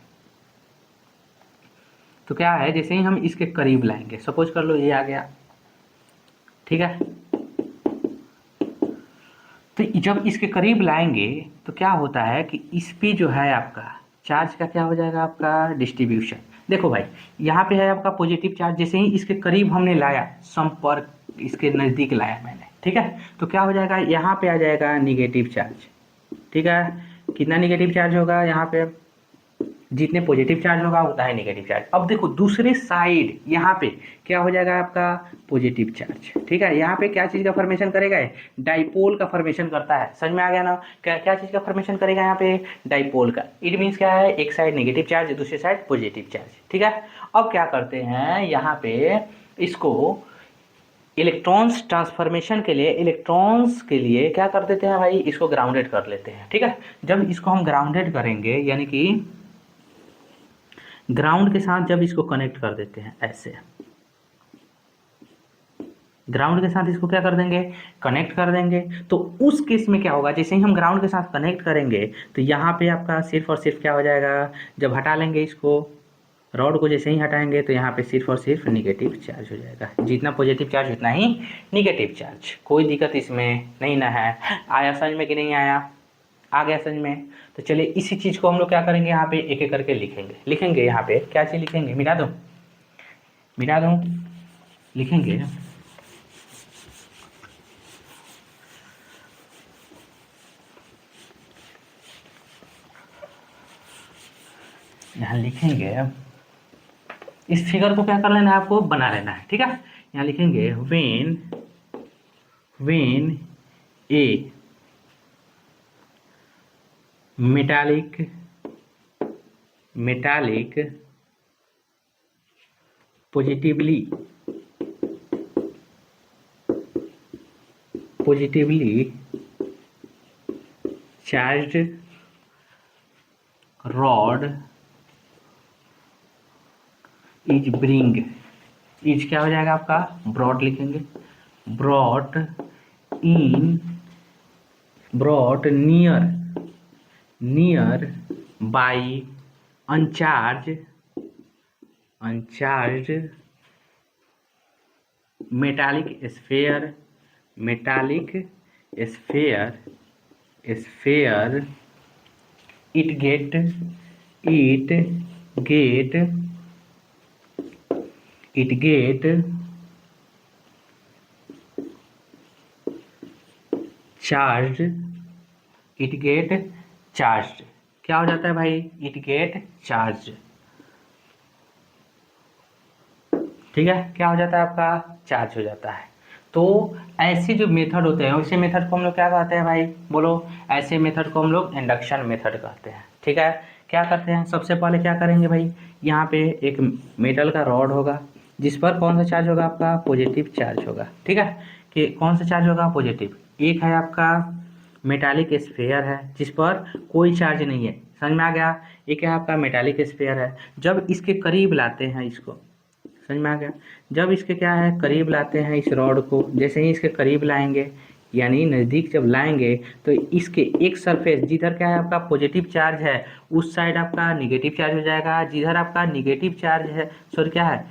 तो क्या है, जैसे ही हम इसके करीब लाएंगे, सपोज कर लो ये आ गया, ठीक है, तो जब इसके करीब लाएंगे तो क्या होता है कि इस पे जो है आपका चार्ज का क्या हो जाएगा, आपका डिस्ट्रीब्यूशन। देखो भाई यहाँ पे है आपका पॉजिटिव चार्ज, जैसे ही इसके करीब हमने लाया, संपर्क इसके नज़दीक लाया मैंने, ठीक है, तो क्या हो जाएगा, यहाँ पे आ जाएगा निगेटिव चार्ज, ठीक है, कितना निगेटिव चार्ज होगा, यहाँ पे जितने पॉजिटिव चार्ज होगा उतना ही निगेटिव चार्ज। अब देखो दूसरे साइड यहाँ पे क्या हो जाएगा, आपका पॉजिटिव चार्ज, ठीक है, यहाँ पे क्या चीज़ का फॉर्मेशन करेगा, डाइपोल का फॉर्मेशन करता है, समझ में आ गया ना, क्या क्या चीज़ का फॉर्मेशन करेगा यहाँ पे, डाइपोल का। इट मीन्स क्या है, एक साइड नेगेटिव चार्ज, दूसरी साइड पॉजिटिव चार्ज, ठीक है। अब क्या करते हैं, यहाँ पे इसको इलेक्ट्रॉन्स ट्रांसफॉर्मेशन के लिए, इलेक्ट्रॉन्स के लिए क्या कर देते हैं भाई, इसको ग्राउंडेड कर लेते हैं, ठीक है। जब इसको हम ग्राउंडेड करेंगे, यानी कि ग्राउंड के साथ जब इसको कनेक्ट कर देते हैं, ऐसे ग्राउंड के साथ इसको क्या कर देंगे, कनेक्ट कर देंगे, तो उस केस में क्या होगा, जैसे ही हम ग्राउंड के साथ कनेक्ट करेंगे तो यहाँ पे आपका सिर्फ और सिर्फ क्या हो जाएगा, जब हटा लेंगे इसको, रॉड को जैसे ही हटाएंगे तो यहाँ पे सिर्फ और सिर्फ निगेटिव चार्ज हो जाएगा, जितना पॉजिटिव चार्ज उतना ही निगेटिव चार्ज। कोई दिक्कत इसमें नहीं ना है, आया समझ में कि नहीं आया, आ गया समझ में। तो चलिए इसी चीज़ को हम लोग क्या करेंगे, यहाँ पे एक एक करके लिखेंगे यहाँ पे क्या चीज़ लिखेंगे, मिटा दूँ लिखेंगे, यहाँ लिखेंगे, इस फिगर को क्या कर लेना है, आपको बना लेना है, ठीक है। यहाँ लिखेंगे when A metallic positively charged rod is क्या हो जाएगा आपका, brought लिखेंगे, brought near by uncharged metallic sphere it get charged, क्या हो जाता है भाई, इट गेट चार्ज, ठीक है, क्या हो जाता है आपका, चार्ज हो जाता है। तो ऐसे जो मेथड होते हैं, उसी मेथड को हम लोग क्या कहते हैं भाई, बोलो, ऐसे मेथड को हम लोग इंडक्शन मेथड कहते हैं, ठीक है। क्या करते हैं, सबसे पहले क्या करेंगे भाई, यहाँ पे एक मेटल का रॉड होगा जिस पर कौन सा चार्ज होगा, आपका पॉजिटिव चार्ज होगा, ठीक है, कि कौन सा चार्ज होगा, पॉजिटिव। एक है आपका मेटालिक स्फीयर है जिस पर कोई चार्ज नहीं है, समझ में आ गया, एक है आपका मेटालिक स्फीयर है। जब इसके करीब लाते हैं इसको, समझ में आ गया, जब इसके क्या है, करीब लाते हैं इस रॉड को, जैसे ही इसके करीब लाएंगे यानी नज़दीक जब लाएंगे तो इसके एक सरफेस जिधर क्या है आपका पॉजिटिव चार्ज है, उस साइड आपका निगेटिव चार्ज हो जाएगा, जिधर आपका निगेटिव चार्ज है, सॉरी क्या है,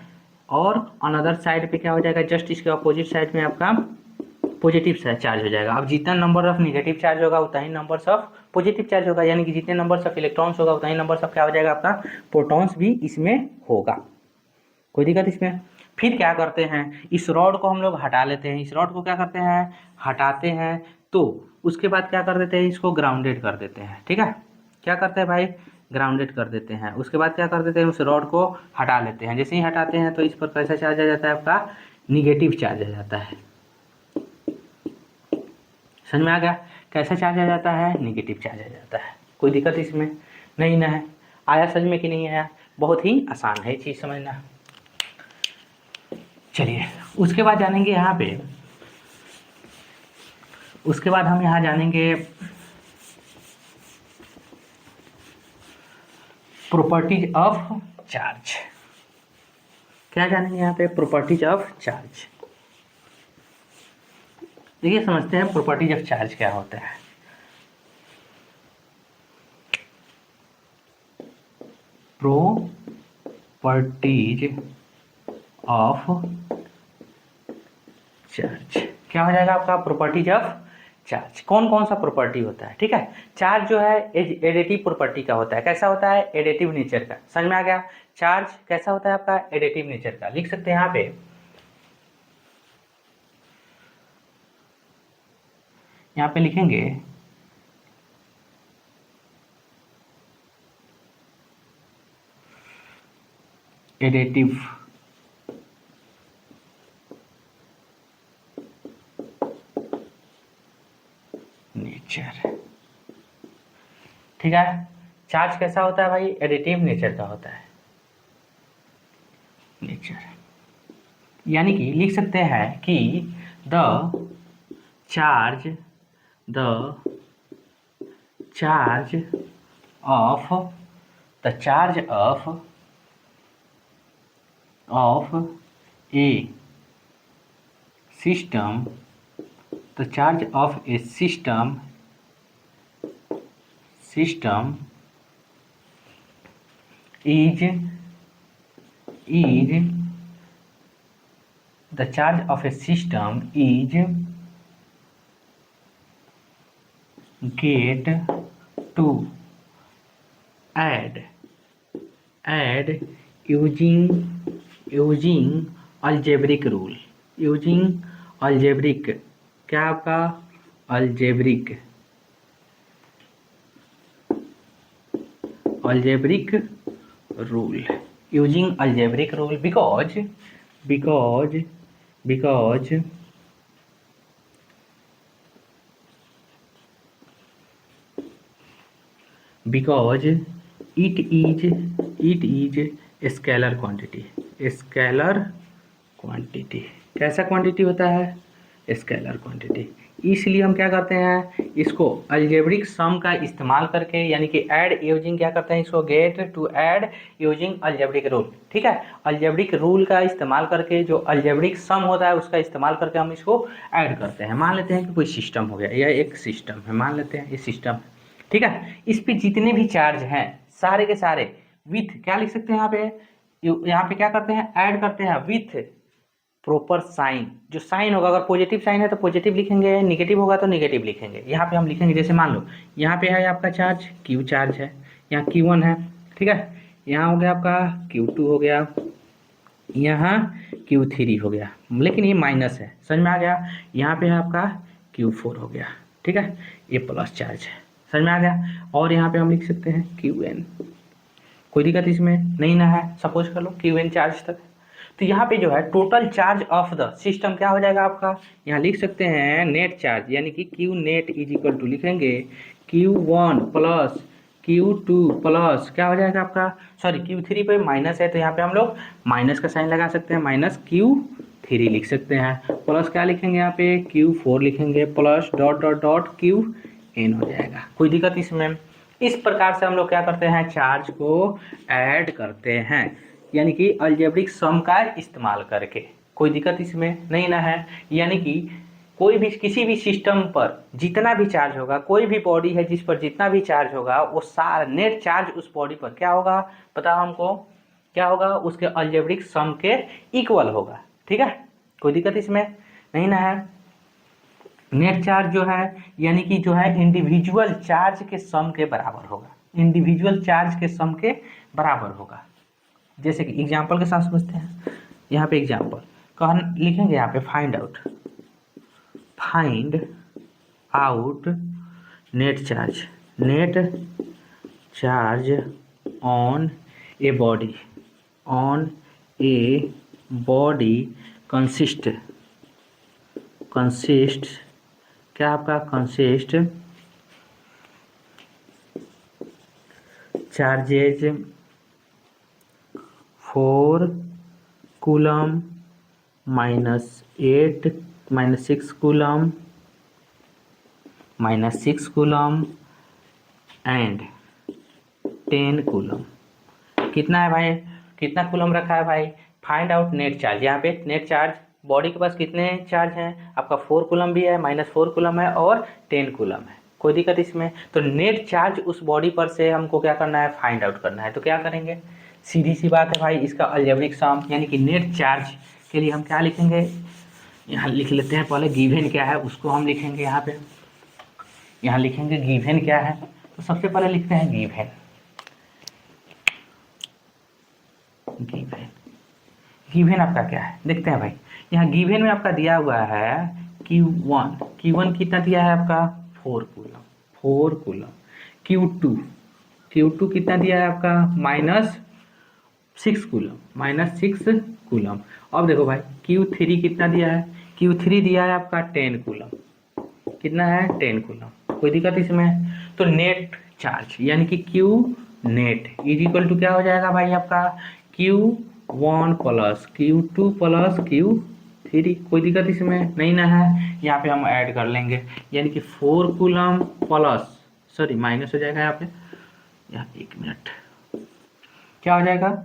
और अनदर साइड पे क्या हो जाएगा, जस्ट इसके अपोजिट साइड में आपका पॉजिटिव चार्ज हो जाएगा। अब जितना नंबर ऑफ निगेटिव चार्ज होगा उतना ही नंबर्स ऑफ पॉजिटिव चार्ज होगा, यानी कि जितने नंबर्स ऑफ इलेक्ट्रॉन्स होगा उतना ही नंबर्स ऑफ क्या हो जाएगा, आपका प्रोटॉन्स भी इसमें होगा। कोई दिक्कत इसमें। फिर क्या करते हैं, इस रॉड को हम लोग हटा लेते हैं, इस रॉड को क्या करते हैं, हटाते हैं, तो उसके बाद क्या कर देते हैं, इसको ग्राउंडेड कर देते हैं, ठीक है, क्या करते हैं भाई, ग्राउंडेड कर देते हैं। उसके बाद क्या कर देते हैं, उस रॉड को हटा लेते हैं, जैसे ही हटाते हैं तो इस पर कैसा चार्ज आ जाता है, आपका निगेटिव चार्ज आ जाता है। समझ में आ गया, कैसा चार्ज आ जाता है, निगेटिव चार्ज आ जाता है। कोई दिक्कत इसमें नहीं ना है, आया समझ में कि नहीं आया, बहुत ही आसान है चीज़ समझना। चलिए उसके बाद जानेंगे यहाँ पे उसके बाद हम यहाँ जानेंगे प्रॉपर्टीज ऑफ चार्ज। क्या जानेंगे यहाँ पे? Properties of charge. देखिए समझते हैं प्रॉपर्टीज ऑफ चार्ज क्या होता है। प्रॉपर्टीज ऑफ चार्ज क्या हो जाएगा आपका? Properties of charge. कौन कौन सा प्रॉपर्टी होता है? ठीक है, चार्ज जो है एडिटिव प्रॉपर्टी का होता है। कैसा होता है? एडिटिव नेचर का। समझ में आ गया? चार्ज कैसा होता है आपका? एडिटिव नेचर का। लिख सकते हैं यहाँ पे लिखेंगे एडिटिव नेचर। ठीक है, चार्ज कैसा होता है भाई? एडिटिव नेचर का होता है। नेचर यानी कि लिख सकते हैं कि the charge of A system is the charge of a system is get to add using algebraic rule। क्या आपका? algebraic rule। using algebraic rule because it is scalar quantity। कैसा क्वांटिटी होता है? Scalar quantity. इसलिए हम क्या करते हैं? इसको अलजेब्रिक सम का इस्तेमाल करके, यानी कि ऐड यूजिंग क्या करते हैं? इसको get to add using algebraic rule. ठीक है, अलजेब्रिक रूल का इस्तेमाल करके जो अलजेब्रिक सम होता है उसका इस्तेमाल करके हम इसको ऐड करते हैं। मान लेते हैं कि कोई सिस्टम हो गया, यह एक सिस्टम है, मान लेते हैं ये सिस्टम है। ठीक है, इस पे जितने भी चार्ज हैं सारे के सारे विथ क्या लिख सकते हैं? यहाँ पे क्या करते हैं? ऐड करते हैं विथ प्रॉपर साइन। जो साइन होगा, अगर पॉजिटिव साइन है तो पॉजिटिव लिखेंगे, निगेटिव होगा तो निगेटिव लिखेंगे। यहाँ पे हम लिखेंगे, जैसे मान लो यहाँ पे है आपका चार्ज क्यू चार्ज है, यहाँ Q1 है। ठीक है, यहाँ हो गया आपका Q2 हो गया, यहाँ Q3 हो गया, लेकिन ये माइनस है। समझ में आ गया? यहाँ पे है आपका Q4 हो गया। ठीक है, ये प्लस चार्ज है। समझ में आ गया? और यहाँ पे हम लिख सकते हैं Qn। कोई दिक्कत इसमें नहीं ना है? सपोज कर लो Qn चार्ज तक। तो यहाँ पे जो है total charge of the system क्या हो जाएगा आपका? यहाँ लिख सकते हैं नेट चार्ज, यानी कि Q net is equal to लिखेंगे Q1 प्लस Q2 प्लस क्या हो जाएगा आपका? सॉरी, Q3 पे माइनस है तो यहाँ पे हम लोग माइनस का साइन लगा सकते हैं, माइनस Q3 लिख सकते हैं। प्लस क्या लिखेंगे? यहाँ पे Q4 लिखेंगे, plus dot dot dot Qn हो जाएगा। कोई दिक्कत इसमें? इस प्रकार से हम लोग क्या करते हैं? चार्ज को ऐड करते हैं, यानी कि अलजेब्रिक सम का इस्तेमाल करके। कोई दिक्कत इसमें नहीं ना है? यानी कि कोई भी किसी भी सिस्टम पर जितना भी चार्ज होगा, कोई भी बॉडी है जिस पर जितना भी चार्ज होगा, वो सारा नेट चार्ज उस बॉडी पर क्या होगा? बताओ हमको, क्या होगा? उसके अलजेब्रिक सम के इक्वल होगा। ठीक है, कोई दिक्कत इसमें नहीं ना है? नेट चार्ज जो है, यानी कि जो है इंडिविजुअल चार्ज के सम के बराबर होगा, इंडिविजुअल चार्ज के सम के बराबर होगा। जैसे कि एग्जाम्पल के साथ समझते हैं। यहाँ पे एग्जाम्पल कौन लिखेंगे? यहाँ पे find out net charge on a body consist क्या आपका? Consist charges 4 coulomb -6 coulomb -6 coulomb and 10 coulomb. कितना है भाई, कितना कूलम रखा है भाई? Find out net charge. यहाँ पे नेट चार्ज बॉडी के पास कितने चार्ज हैं आपका? 4 कूलम भी है, -4 कूलम है और 10 कूलम है। कोई दिक्कत इसमें? तो नेट चार्ज उस बॉडी पर से हमको क्या करना है? फाइंड आउट करना है। तो क्या करेंगे? सीधी सी बात है भाई, इसका अलजेब्रिक सम यानी कि नेट चार्ज के लिए हम क्या लिखेंगे? यहाँ लिख लेते हैं पहले गिवन क्या है उसको हम लिखेंगे। यहाँ लिखेंगे गिवन क्या है। तो सबसे पहले लिखते हैं गिवन। गिवन आपका क्या है देखते हैं भाई। यहाँ गिवन में आपका दिया हुआ है Q1 कितना दिया है आपका? 4 कूलम। Q2 कितना दिया है आपका? -6 कूलम। अब देखो भाई Q3 कितना दिया है? Q3 दिया है आपका 10 कूलम। कितना है? 10 कूलम। कोई दिक्कत इसमें? तो नेट चार्ज यानी कि Q net is equal to क्या हो जाएगा भाई आपका? Q1 plus Q2 plus Q3। कोई दिक्कत इसमें नहीं ना है? यहाँ पे हम ऐड कर लेंगे यानी कि 4 कूलम प्लस, सॉरी माइनस हो जाएगा यहाँ 1 मिनट, क्या हो जाएगा?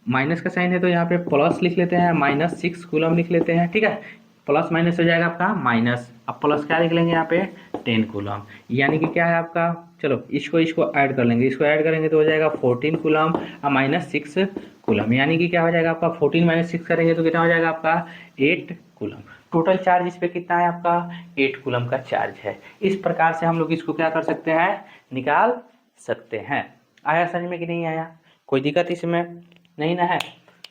माइनस का साइन है तो यहाँ पे प्लस लिख लेते हैं, -6 कूलम लिख लेते हैं। ठीक है, प्लस माइनस हो जाएगा आपका माइनस। अब प्लस क्या लिख लेंगे यहाँ पे? 10 कूलम। यानी कि क्या है आपका? चलो इसको ऐड कर लेंगे। इसको ऐड करेंगे तो हो जाएगा 14 कूलम और -6 कूलम। यानी कि क्या हो जाएगा आपका? 14 - 6 करेंगे तो कितना हो जाएगा आपका? 8 कूलम। टोटल चार्ज इस पर कितना है आपका? 8 कूलम का चार्ज है। इस प्रकार से हम लोग इसको क्या कर सकते हैं? निकाल सकते हैं। आया समझ में कि नहीं आया? कोई दिक्कत इसमें नहीं ना है?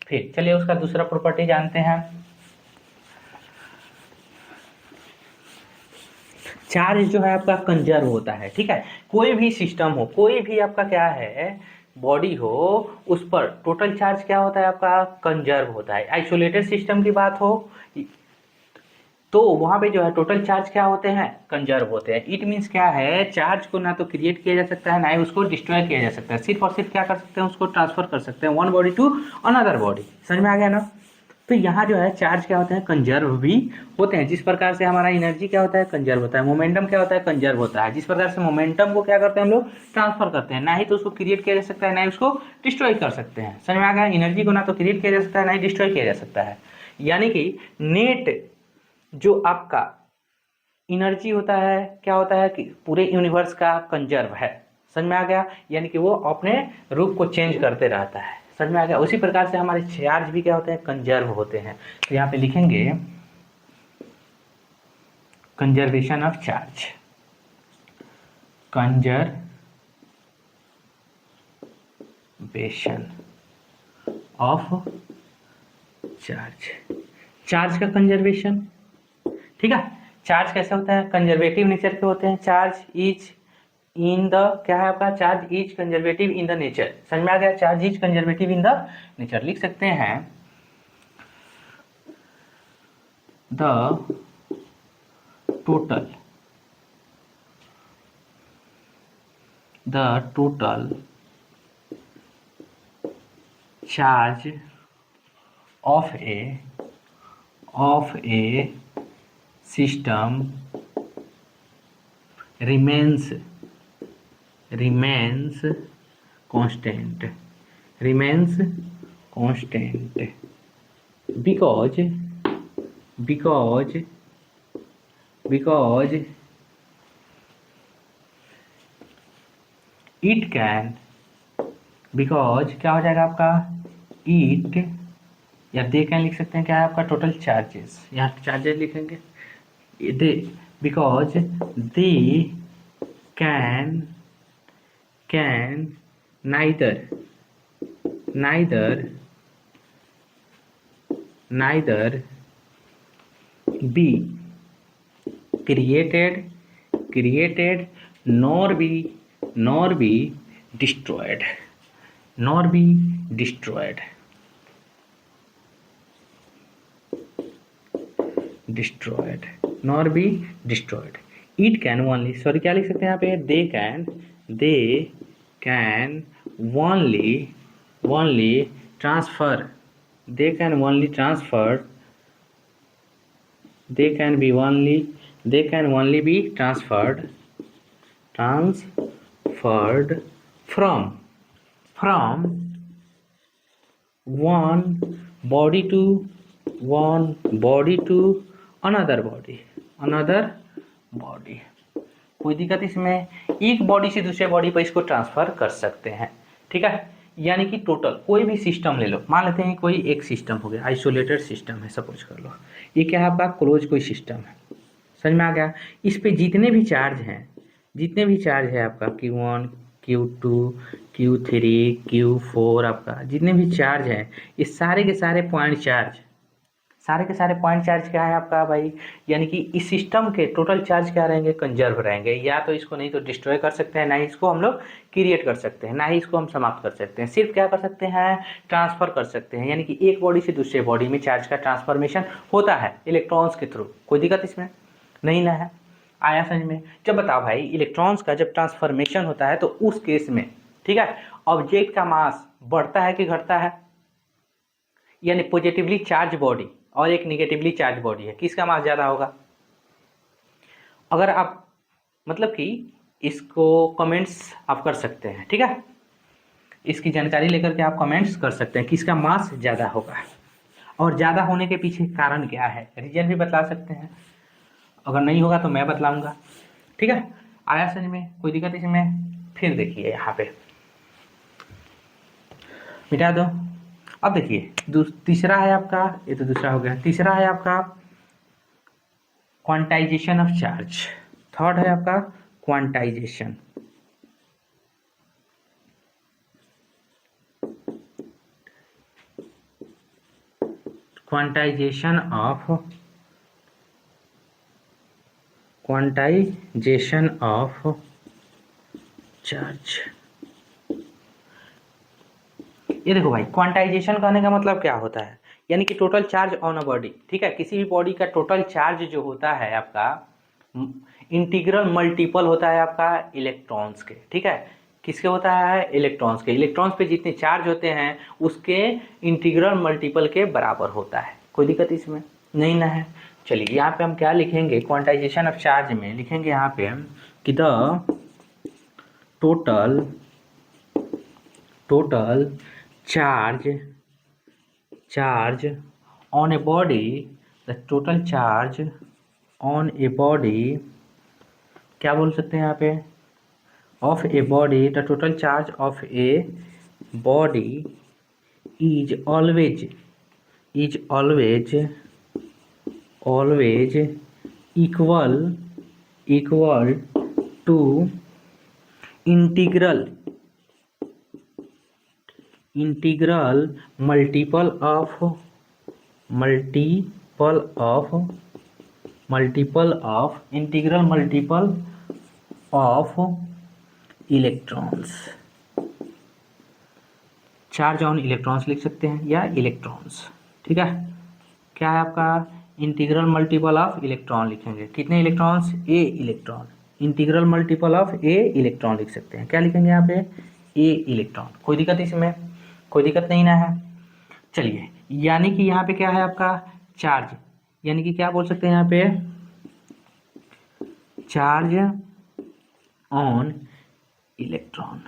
फिर चलिए उसका दूसरा प्रॉपर्टी जानते हैं। चार्ज जो है आपका कंजर्व होता है। ठीक है, कोई भी सिस्टम हो, कोई भी आपका क्या है बॉडी हो, उस पर टोटल चार्ज क्या होता है आपका? कंजर्व होता है। आइसोलेटेड सिस्टम की बात हो तो वहाँ पे जो है टोटल चार्ज क्या होते हैं? कंजर्व होते हैं। इट मीन्स क्या है? चार्ज को ना तो क्रिएट किया जा सकता है ना ही उसको डिस्ट्रॉय किया जा सकता है। सिर्फ और सिर्फ क्या कर सकते हैं? उसको ट्रांसफर कर सकते हैं one body to another body. समझ में आ गया ना? तो यहाँ जो है चार्ज क्या होते हैं? कंजर्व भी होते हैं। जिस प्रकार से हमारा एनर्जी क्या होता है? कंजर्व होता है। मोमेंटम क्या होता है? कंजर्व होता है। जिस प्रकार से मोमेंटम को क्या करते हैं हम लोग? ट्रांसफर करते हैं। ना ही तो उसको क्रिएट किया जा सकता है ना ही उसको डिस्ट्रॉय कर सकते हैं। समझ में आ गया? एनर्जी को ना तो क्रिएट किया जा सकता है ना ही डिस्ट्रॉय किया जा सकता है। यानी कि नेट जो आपका एनर्जी होता है क्या होता है कि पूरे यूनिवर्स का कंजर्व है। समझ में आ गया? यानी कि वो अपने रूप को चेंज करते रहता है। समझ में आ गया? उसी प्रकार से हमारे चार्ज भी क्या होते हैं? कंजर्व होते हैं। तो यहाँ पे लिखेंगे conservation of charge. Conservation of charge का कंजर्वेशन। ठीक है, चार्ज कैसे होता है? कंजर्वेटिव नेचर के होते हैं। चार्ज इज इन द क्या है आपका? Charge is conservative in the nature. समझ में आ गया? Charge is conservative in the nature. लिख सकते हैं the total charge of A system remains constant because it can, because क्या हो जाएगा आपका? it या दे कैन लिख सकते हैं। क्या है आपका? Total charges. यहाँ चार्जेस लिखेंगे दे, because they can neither be created nor be destroyed. It can only, sorry क्या लिख सकते हैं यहाँ पे? they can only transfer, they can only be transferred transferred from one body to another body. कोई दिक्कत इसमें, एक बॉडी से दूसरे बॉडी पर इसको ट्रांसफर कर सकते हैं, ठीक है। यानी कि टोटल कोई भी सिस्टम ले लो, मान लेते हैं कोई एक सिस्टम हो गया, आइसोलेटेड सिस्टम है सपोज कर लो, ये क्या है आपका क्लोज कोई सिस्टम है, समझ में आ गया। इस पे जितने भी चार्ज है आपका Q1 Q2 Q3 Q4 आपका जितने भी चार्ज है, ये सारे के सारे पॉइंट चार्ज क्या है आपका भाई, यानी कि इस सिस्टम के टोटल चार्ज क्या रहेंगे, कंजर्व रहेंगे। या तो इसको नहीं तो डिस्ट्रॉय कर सकते हैं, ना ही इसको हम लोग क्रिएट कर सकते हैं, ना ही इसको हम समाप्त कर सकते हैं, सिर्फ क्या कर सकते हैं, ट्रांसफर कर सकते हैं। यानी कि एक बॉडी से दूसरे बॉडी में चार्ज का ट्रांसफॉर्मेशन होता है इलेक्ट्रॉन्स के थ्रू। कोई दिक्कत इसमें नहीं ना है, आया समझ में। जब बताओ भाई इलेक्ट्रॉन्स का जब ट्रांसफॉर्मेशन होता है तो उस केस में, ठीक है, ऑब्जेक्ट का मास बढ़ता है कि घटता है, यानी पॉजिटिवली चार्ज बॉडी और एक निगेटिवली चार्ज बॉडी है, किसका मास ज़्यादा होगा। अगर आप मतलब कि इसको कमेंट्स आप कर सकते हैं, ठीक है, इसकी जानकारी लेकर के आप कमेंट्स कर सकते हैं किसका मास ज़्यादा होगा, और ज़्यादा होने के पीछे कारण क्या है, रीजन भी बता सकते हैं। अगर नहीं होगा तो मैं बतलाऊंगा, ठीक है। आया समझ में, कोई दिक्कत इसमें। फिर देखिए यहाँ पे मिटा दो। अब देखिए तीसरा है आपका, ये तो दूसरा हो गया, तीसरा है आपका क्वांटाइजेशन ऑफ चार्ज, थर्ड है आपका क्वांटाइजेशन। Quantization of charge. ये देखो भाई, क्वांटाइजेशन कहने का मतलब क्या होता है, यानी कि total charge on a body, ठीक है, किसी भी बॉडी का टोटल चार्ज जो होता है आपका इंटीग्रल मल्टीपल होता है आपका इलेक्ट्रॉन्स के, ठीक है, किसके होता है, इलेक्ट्रॉन्स के। इलेक्ट्रॉन्स पे जितने चार्ज होते हैं उसके इंटीग्रल मल्टीपल के बराबर होता है। कोई दिक्कत इसमें नहीं ना है। चलिए यहाँ पे हम क्या लिखेंगे, क्वांटाइजेशन ऑफ चार्ज में लिखेंगे यहाँ पे हम कि the total charge on a body, the total charge on a body, क्या बोल सकते हैं यहाँ पे, of a body, the total charge of a body is always equal to integral multiple of electrons. Charge on electrons लिख सकते हैं या इलेक्ट्रॉन्स, ठीक है। क्या है आपका, इंटीग्रल मल्टीपल ऑफ इलेक्ट्रॉन लिखेंगे, कितने electrons, A electron, integral multiple of A electron लिख सकते हैं। क्या लिखेंगे यहाँ पे, ए इलेक्ट्रॉन। कोई दिक्कत इसमें, कोई दिक्कत नहीं ना है। चलिए यानी कि यहाँ पे क्या है आपका चार्ज, यानी कि क्या बोल सकते हैं यहाँ पे, चार्ज ऑन इलेक्ट्रॉन।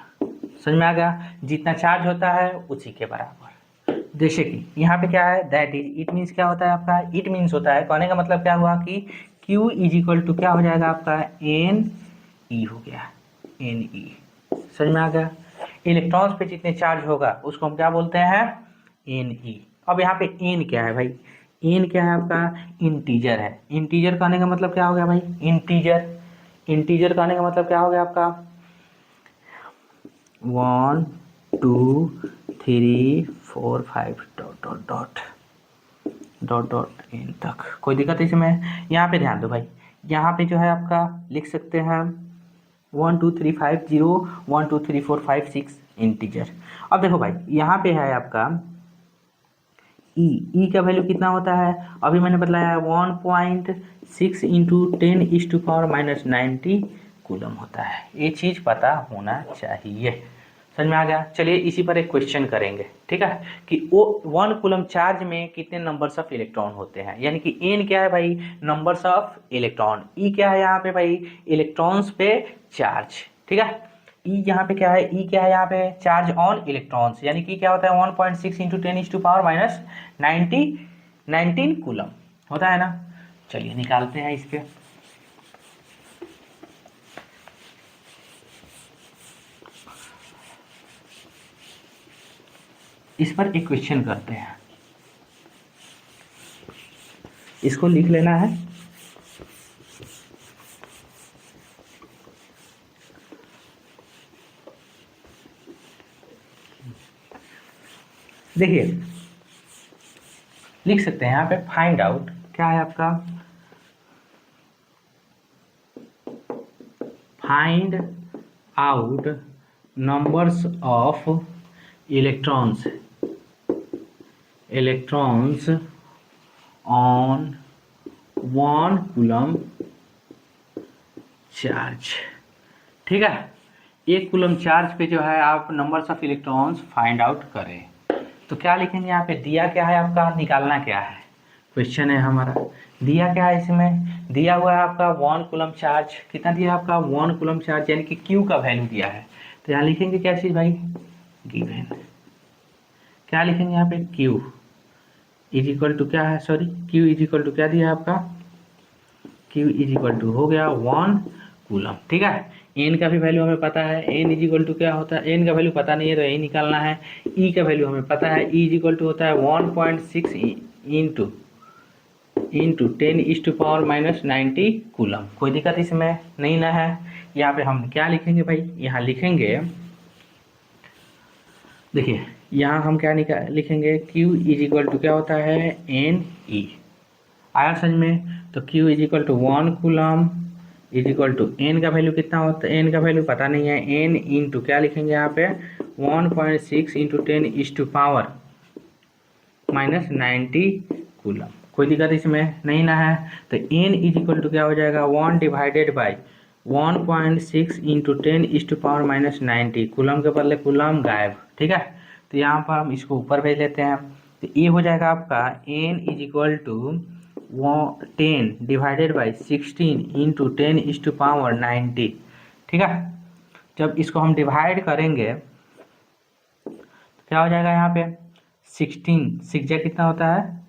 समझ में आ गया, जितना चार्ज होता है उसी के बराबर। जैसे कि यहाँ पे क्या है, दैट इज, इट मीन्स क्या होता है आपका, इट मीन्स होता है, कहने का मतलब क्या हुआ कि Q इज इक्वल टू क्या हो जाएगा आपका, NE हो गया, NE। समझ में आ गया। इलेक्ट्रॉन्स पे जितने चार्ज होगा उसको हम क्या बोलते हैं, NE। अब यहाँ पे N क्या है भाई, N क्या है आपका, इंटीजर है। इंटीजर कहने का मतलब क्या हो गया भाई, इंटीजर कहने का मतलब क्या हो गया आपका, 1 2 3 4 5 डॉट एन तक। कोई दिक्कत इसमें। यहाँ पे ध्यान दो भाई, यहाँ पे जो है आपका लिख सकते हैं 1 2 3 5 0 1 2 3 4 5 6 इंटीजर। अब देखो भाई यहाँ पे है आपका ई का वैल्यू कितना होता है, अभी मैंने बताया 1.6 इंटू 10⁻⁻90 कूलम होता है। ये चीज़ पता होना चाहिए। समझ में आ गया। चलिए इसी पर एक क्वेश्चन करेंगे, ठीक है, कि वो 1 कूलम चार्ज में कितने नंबर्स ऑफ इलेक्ट्रॉन होते हैं, यानी कि एन क्या है भाई, नंबर्स ऑफ इलेक्ट्रॉन, ई क्या है यहाँ पे भाई, इलेक्ट्रॉन्स पे चार्ज, ठीक है। ई यहाँ पे क्या है, ई क्या है यहाँ पे, चार्ज ऑन इलेक्ट्रॉन्स, यानी कि क्या होता है 1.6 इंटू 10⁻⁻19 कूलम होता है ना। चलिए निकालते हैं इस पे। इस पर एक क्वेश्चन करते हैं, इसको लिख लेना है। देखिए लिख सकते हैं यहाँ पे, फाइंड आउट क्या है आपका, find out numbers of electrons on 1 coulomb charge, ठीक है। 1 कूलम चार्ज पे जो है आप numbers of electrons find out करें, तो क्या लिखेंगे यहाँ पे, दिया क्या है आपका, निकालना क्या है, क्वेश्चन है हमारा। दिया क्या है इसमें, दिया हुआ है आपका 1 कूलम चार्ज, कितना दिया है आपका 1 कूलम चार्ज, यानी कि क्यू का वैल्यू दिया है। तो यहाँ लिखेंगे क्या चीज़ भाई, गिवन, क्या लिखेंगे यहाँ पे, क्यू इज इक्वल टू क्या है, sorry Q is equal to क्या दिया है आपका, क्यू इज इक्वल टू हो गया 1 कूलम, ठीक है। एन का भी वैल्यू हमें पता है, एन इज इक्वल टू क्या होता है, एन का वैल्यू पता नहीं है तो ए निकालना है। ई का वैल्यू हमें पता है, ई इज इक्वल टू होता है 1.6 इंटू 10⁻⁻90 कूलम। कोई दिक्कत इसमें नहीं ना है। यहाँ पे हम क्या लिखेंगे भाई, यहाँ लिखेंगे, देखिए यहाँ हम क्या लिखेंगे, Q इज इक्वल टू क्या होता है, एन ई, आया समझ में। तो Q is equal to 1 coulomb is equal to N का वैल्यू कितना होता है, एन का वैल्यू पता नहीं है, एन इंटू क्या लिखेंगे यहाँ पे 1.6 इंटू 10⁻⁻90 कूलम। कोई दिक्कत इसमें नहीं ना है। तो एन इज इक्वल टू क्या हो जाएगा 1 डिवाइडेड बाई 1.6 इंटू 10⁻⁻90, कूलम के बदले कूलम गायब, ठीक है। तो यहाँ पर हम इसको ऊपर भेज लेते हैं, तो ये हो जाएगा आपका N is equal to 10 divided by 16 into 10⁻90, ठीक है। जब इसको हम डिवाइड करेंगे तो क्या हो जाएगा यहाँ पे 16 6 जा कितना होता है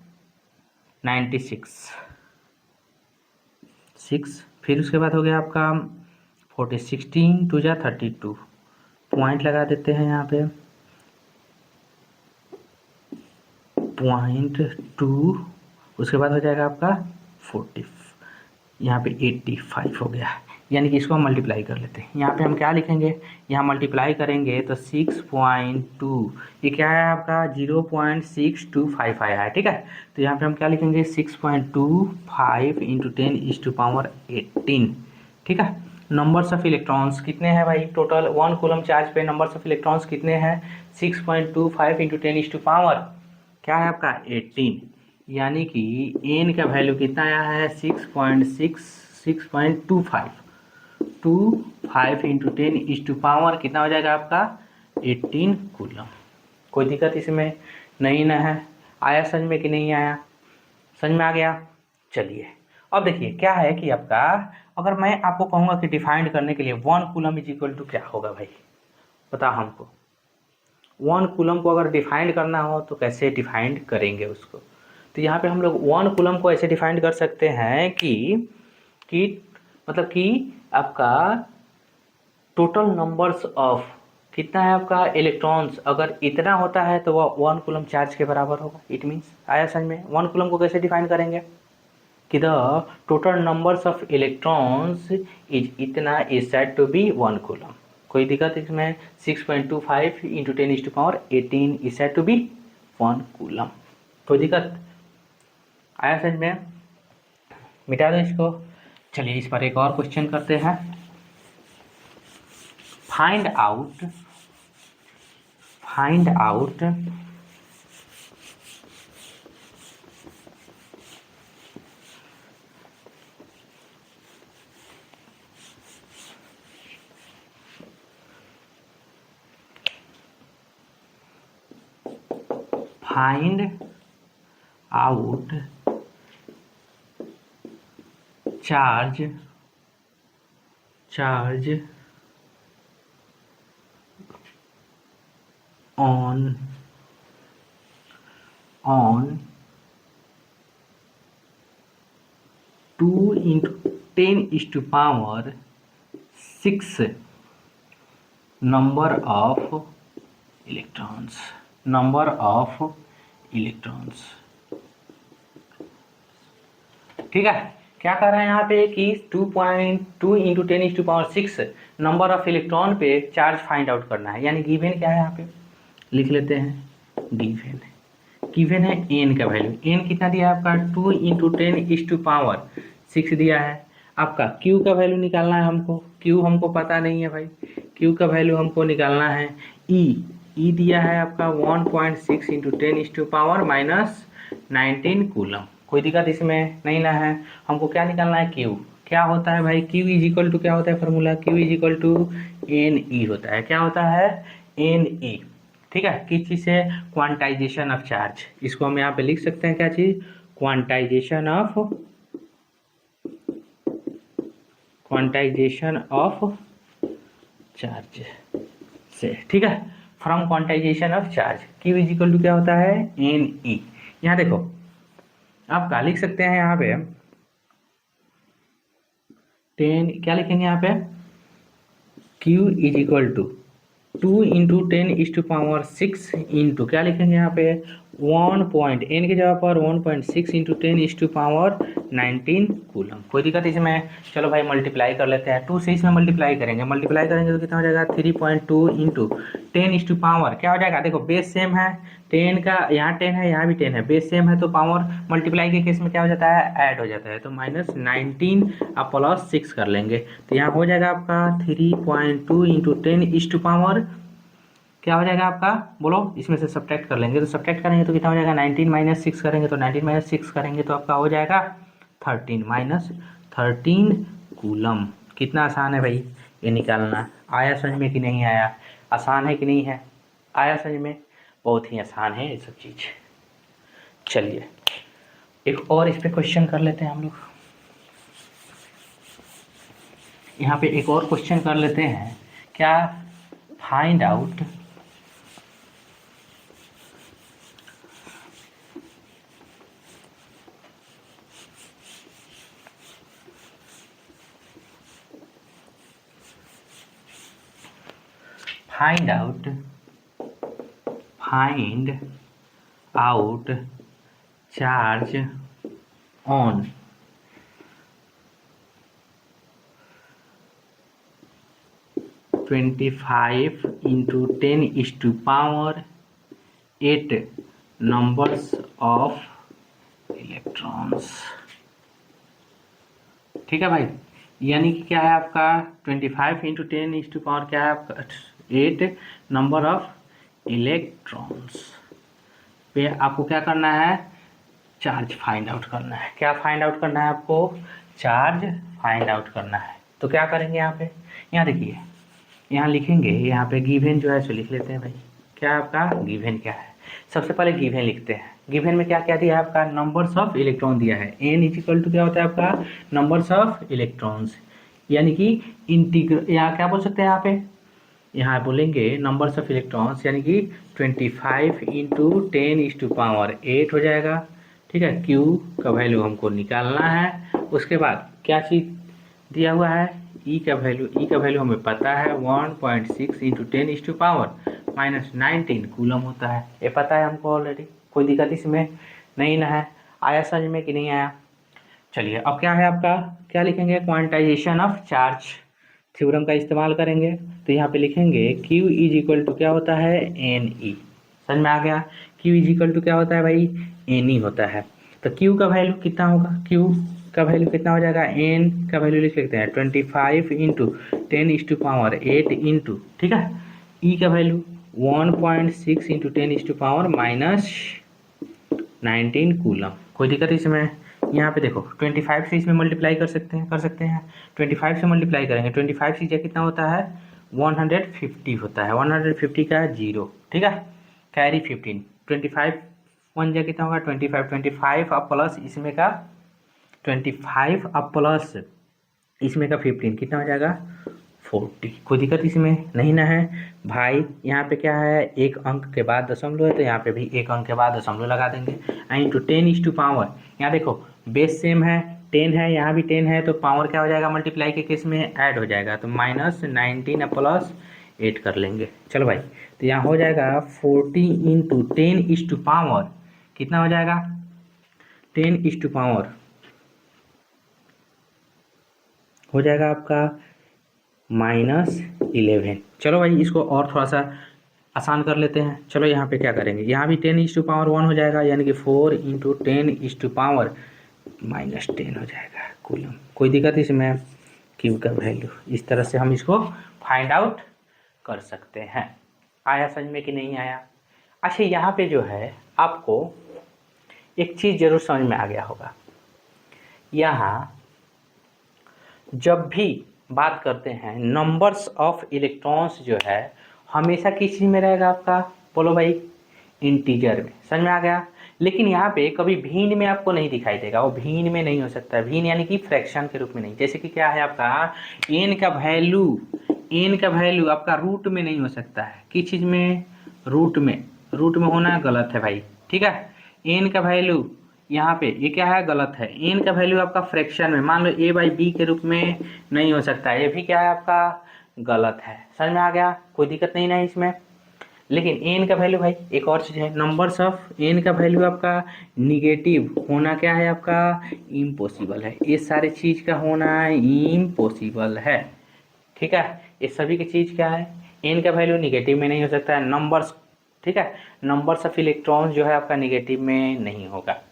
96 6, फिर उसके बाद हो गया आपका 40, 16 2 जा 32, पॉइंट लगा देते हैं यहाँ पे 0.2, उसके बाद हो जाएगा आपका 40, यहाँ पे 85 हो गया, यानी कि इसको हम मल्टीप्लाई कर लेते हैं। यहाँ पे हम क्या लिखेंगे, यहाँ मल्टीप्लाई करेंगे तो 6.2, ये क्या है आपका 0.6255 आया है, ठीक है। तो यहाँ पे हम क्या लिखेंगे 6.25 इंटू 10⁻18, ठीक है। नंबर्स ऑफ इलेक्ट्रॉन्स कितने हैं भाई, टोटल 1 कूलम चार्ज पे नंबर्स ऑफ इलेक्ट्रॉन्स कितने हैं 6.25 इंटू 10⁻, क्या है आपका 18, यानी कि एन का वैल्यू कितना आया है 6.25 इंटू 10⁻, कितना हो जाएगा आपका 18 कूलम। कोई दिक्कत इसमें नहीं ना है। आया समझ में कि नहीं आया, समझ में आ गया। चलिए अब देखिए क्या है कि आपका, अगर मैं आपको कहूँगा कि डिफाइंड करने के लिए 1 कूलम इज इक्वल टू क्या होगा भाई, बताओ हमको। 1 कूलम को अगर डिफाइंड करना हो तो कैसे डिफाइंड करेंगे उसको, तो यहाँ पे हम लोग 1 कूलम को ऐसे डिफाइंड कर सकते हैं कि मतलब कि आपका टोटल नंबर्स ऑफ कितना है आपका इलेक्ट्रॉन्स, अगर इतना होता है तो वह 1 कूलम चार्ज के बराबर होगा। इट मीन्स आया समझ में। 1 कूलम को कैसे डिफाइन करेंगे कि the total numbers of electrons is इतना is said to be 1 coulomb. कोई दिक्कत इसमें 6.25 into 10⁻18 is said to be 1 coulomb. कोई दिक्कत आया समझ में, मिटा दो इसको। चलिए इस पर एक और क्वेश्चन करते हैं। Find out find out charge on 2 into 10⁶ number of electrons। ठीक है, क्या कर रहे हैं यहाँ पे कि 2.2 इंटू 10⁶ नंबर ऑफ इलेक्ट्रॉन पे चार्ज फाइंड आउट करना है। यानी गिवन क्या है, यहाँ पे लिख लेते हैं गिवन है एन का वैल्यू। एन कितना दिया है आपका 2 इंटू 10⁶ दिया है। आपका क्यू का वैल्यू निकालना है हमको। क्यू हमको पता नहीं है भाई, क्यू का वैल्यू हमको निकालना है। ई दिया है आपका 1.6 इंटू 10⁻⁻19 कूलम। कोई दिक्कत इसमें नहीं ना है। हमको क्या निकालना है, क्यू। क्या होता है भाई, क्यू इज इक्वल टू क्या होता है formula, Q is equal to N E होता है। क्या होता है, एन ई। ठीक है, किस चीज़ से, क्वांटाइजेशन ऑफ चार्ज। इसको हम यहाँ पे लिख सकते हैं क्या चीज़, क्वांटाइजेशन ऑफ चार्ज से। ठीक है, from quantization of charge Q is equal to क्या होता है, एन ई। यहाँ देखो आप क्या लिख सकते हैं, यहाँ पे 10 क्या लिखेंगे यहाँ पे, Q is equal to 2 into 10⁶ into क्या लिखेंगे यहाँ पे 1 एन की जगह पर 1.6 इंटू 10⁻19 कूलम। कोई दिक्कत इसमें, चलो भाई मल्टीप्लाई कर लेते हैं। 2 से इसमें मल्टीप्लाई करेंगे तो कितना हो जाएगा 3.2 इंटू 10⁻, क्या हो जाएगा, देखो बेस सेम है, 10 का यहाँ 10 है, यहाँ भी 10 है, बेस सेम है तो पावर मल्टीप्लाई के केस में क्या हो जाता है, ऐड हो जाता है। तो -19 आप +6 कर लेंगे तो यहाँ हो जाएगा आपका 3.2 इंटू 10⁻, क्या हो जाएगा आपका, बोलो, इसमें से सब्ट्रैक्ट कर लेंगे तो सब्ट्रैक्ट करेंगे तो कितना हो जाएगा, 19 - 6 करेंगे तो 19 - 6 करेंगे तो आपका हो जाएगा 13 कूलम। कितना आसान है भाई ये निकालना। आया समझ में कि नहीं आया, आसान है कि नहीं है, आया समझ में, बहुत ही आसान है ये सब चीज़। चलिए एक और इस पे क्वेश्चन कर लेते हैं हम लोग। यहाँ पे एक और क्वेश्चन कर लेते हैं, क्या, find out charge on 25 into 10⁸ numbers of electrons. ठीक है भाई, यानी कि क्या है आपका 25 इंटू 10⁻, क्या है आपका 8 नंबर ऑफ इलेक्ट्रॉन्स पे आपको क्या करना है, चार्ज फाइंड आउट करना है। क्या फाइंड आउट करना है आपको, चार्ज फाइंड आउट करना है। तो क्या करेंगे यहाँ पे, यहाँ देखिए, यहाँ लिखेंगे, यहाँ पे गिवन जो है सो लिख लेते हैं भाई। क्या आपका गिवन क्या है, सबसे पहले गिवन लिखते हैं। गिवन में क्या क्या दिया है आपका, नंबर्स ऑफ इलेक्ट्रॉन दिया है। एन इज इक्वल टू क्या होता है आपका, नंबर्स ऑफ इलेक्ट्रॉन्स, यानी कि इंटीग्रल, यहाँ क्या बोल सकते हैं यहाँ पे, यहाँ बोलेंगे नंबर्स ऑफ इलेक्ट्रॉन्स, यानी कि 25 इंटू 10⁸ हो जाएगा। ठीक है, क्यू का वैल्यू हमको निकालना है। उसके बाद क्या चीज़ दिया हुआ है, ई का वैल्यू हमें पता है 1.6 इंटू 10⁻⁻19 कूलम होता है, ये पता है हमको ऑलरेडी। कोई दिक्कत इसमें नहीं ना है, आया समझ में कि नहीं आया। चलिए अब क्या है आपका, क्या लिखेंगे, क्वांटाइजेशन ऑफ चार्ज थ्योरम का इस्तेमाल करेंगे। तो यहाँ पे लिखेंगे क्यू इज इक्वल टू क्या होता है, एन ई। समझ में आ गया, क्यू इज इक्वल टू क्या होता है भाई, एन ई होता है। तो क्यू का वैल्यू कितना होगा, क्यू का वैल्यू कितना हो जाएगा, एन का वैल्यू लिख लेते हैं 25 इंटू 10⁸ इंटू, ठीक है, ई का वैल्यू 1.6 इंटू 10⁻⁻19 कूलम। कोई दिक्कत इसमें, यहाँ पे देखो 25 से इसमें मल्टीप्लाई कर सकते हैं 25 से मल्टीप्लाई करेंगे, 25 से कितना होता है 150 होता है, 150 का 0, ठीक है, कैरी 15, 25 1 जा कितना होगा 25, 25 अब प्लस इसमें का 25 अब प्लस इसमें का 15 कितना हो जाएगा 40। कोई दिक्कत इसमें नहीं ना है भाई। यहाँ पे क्या है, एक अंक के बाद दशमलव है तो यहाँ पे भी एक अंक के बाद दशमलव लगा देंगे। इंटू 10⁻, यहाँ देखो बेस सेम है 10 है, यहाँ भी 10 है, तो पावर क्या हो जाएगा मल्टीप्लाई के केस में ऐड हो जाएगा, तो -19 अब प्लस 8 कर लेंगे। चलो भाई, तो यहाँ हो जाएगा 40 इंटू 10⁻, कितना हो जाएगा 10⁻, हो जाएगा आपका -11। चलो भाई, इसको और थोड़ा सा आसान कर लेते हैं। चलो यहाँ पे क्या करेंगे, यहाँ भी 10⁻1 हो जाएगा, यानी कि 4 इंटू 10⁻, -10 हो जाएगा कूलम। कोई दिक्कत इसमें, क्यू का वैल्यू इस तरह से हम इसको फाइंड आउट कर सकते हैं। आया समझ में कि नहीं आया? अच्छा, यहाँ पे जो है आपको एक चीज़ जरूर समझ में आ गया होगा, यहाँ जब भी बात करते हैं नंबर्स ऑफ इलेक्ट्रॉन्स जो है हमेशा किस चीज़ में रहेगा आपका, बोलो भाई, इंटीजर में। समझ में आ गया? लेकिन यहाँ पे कभी भीन में आपको नहीं दिखाई देगा, वो भीन में नहीं हो सकता, भीन यानी कि फ्रैक्शन के रूप में नहीं। जैसे कि क्या है आपका एन का वैल्यू आपका रूट में नहीं हो सकता है। किस चीज़ में? रूट में होना गलत है भाई, ठीक है। एन का वैल्यू यहाँ पे ये क्या है, गलत है। एन का वैल्यू आपका फ्रैक्शन में, मान लो a/b के रूप में नहीं हो सकता है, ये भी क्या है आपका गलत है। समझ में आ गया? कोई दिक्कत नहीं ना इसमें। लेकिन एन का वैल्यू भाई एक और चीज़ है, नंबर्स ऑफ एन का वैल्यू आपका निगेटिव होना क्या है आपका इम्पॉसिबल है। ये सारे चीज़ का होना इम्पॉसिबल है, ठीक है। ये सभी की चीज़ क्या है, एन का वैल्यू निगेटिव में नहीं हो सकता है, नंबर्स, ठीक है, नंबर्स ऑफ इलेक्ट्रॉन्स जो है आपका निगेटिव में नहीं होगा।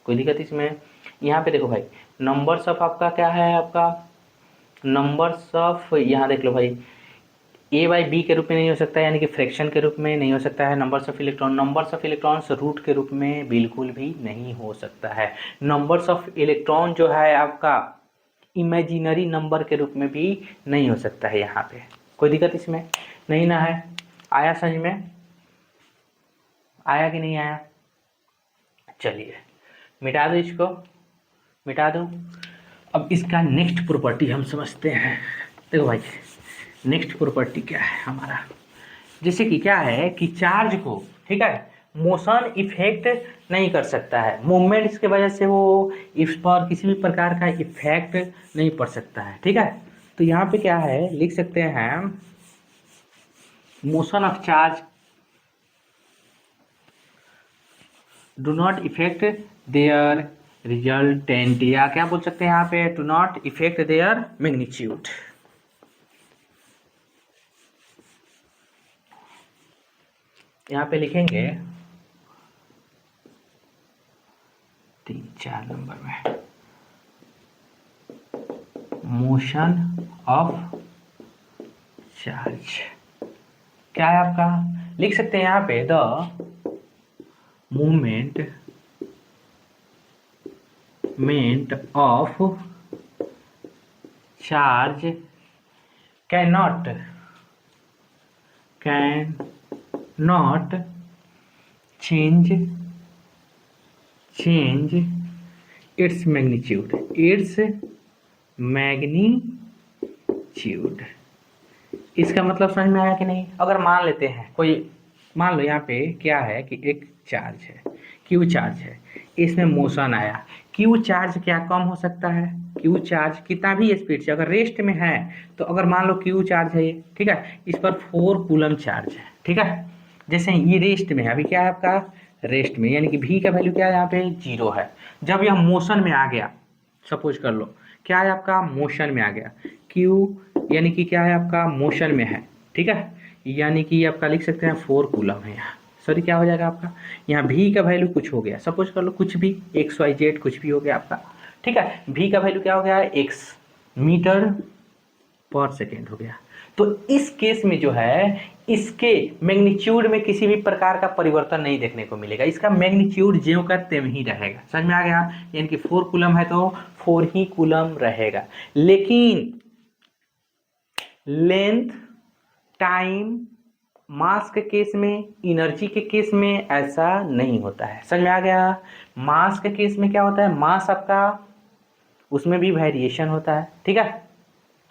कोई दिक्कत इसमें? यहाँ पे देखो भाई, नंबर्स ऑफ आपका क्या है, आपका नंबर्स ऑफ, यहाँ देख लो भाई, a/b के रूप में नहीं हो सकता है, यानी कि फ्रैक्शन के रूप में नहीं हो सकता है। नंबर्स ऑफ इलेक्ट्रॉन्स रूट के रूप में बिल्कुल भी नहीं हो सकता है। नंबर्स ऑफ इलेक्ट्रॉन जो है आपका इमेजिनरी नंबर के रूप में भी नहीं हो सकता है यहाँ पे। कोई दिक्कत इसमें नहीं ना है? आया समझ में? आया कि नहीं आया? चलिए मिटा दो, इसको मिटा दो। अब इसका नेक्स्ट प्रॉपर्टी हम समझते हैं। देखो भाई, नेक्स्ट प्रॉपर्टी क्या है हमारा, जैसे कि क्या है कि चार्ज को, ठीक है, मोशन इफेक्ट नहीं कर सकता है, मूवमेंट्स के वजह से वो इस पर किसी भी प्रकार का इफेक्ट नहीं पड़ सकता है, ठीक है। तो यहाँ पे क्या है, लिख सकते हैं motion of charge do not effect their resultant, या क्या बोल सकते हैं यहाँ पे, do not effect their magnitude. यहाँ पे लिखेंगे 3-4 नंबर में, मोशन ऑफ चार्ज क्या है आपका, लिख सकते हैं यहाँ पे the movement of charge can not change its magnitude. इसका मतलब समझ में आया कि नहीं? अगर मान लेते हैं कोई, मान लो यहाँ पे क्या है कि एक चार्ज है, क्यू चार्ज है, इसमें मोशन आया, क्यू चार्ज क्या कम हो सकता है, क्यू चार्ज कितना भी स्पीड से अगर रेस्ट में है, तो अगर मान लो क्यू चार्ज है ये, ठीक है, इस पर 4 कूलम चार्ज है, ठीक है। जैसे ये रेस्ट में है, अभी क्या है आपका रेस्ट में, यानी कि v का वैल्यू क्या है यहाँ पे 0 है। जब यह मोशन में आ गया, सपोज कर लो क्या है आपका मोशन में आ गया, q यानी कि क्या है आपका मोशन में है, ठीक है, यानी कि आपका लिख सकते हैं 4 कूलम है यहाँ। सॉरी, क्या हो जाएगा आपका यहाँ v का वैल्यू कुछ हो गया, सपोज कर लो कुछ भी XYZ कुछ भी हो गया आपका, ठीक है। v का वैल्यू क्या हो गया, x मीटर पर सेकेंड हो गया। तो इस केस में जो है इसके मैग्नीट्यूड में किसी भी प्रकार का परिवर्तन नहीं देखने को मिलेगा, इसका मैग्नीट्यूड ज्यों का त्यों ही रहेगा। समझ में आ गया? यानी कि 4 कूलम है तो 4 ही कूलम रहेगा, लेकिन लेंथ, टाइम, मास के केस में, एनर्जी के केस में ऐसा नहीं होता है। समझ में आ गया? मास के केस में क्या होता है, मास आपका उसमें भी वेरिएशन होता है, ठीक है।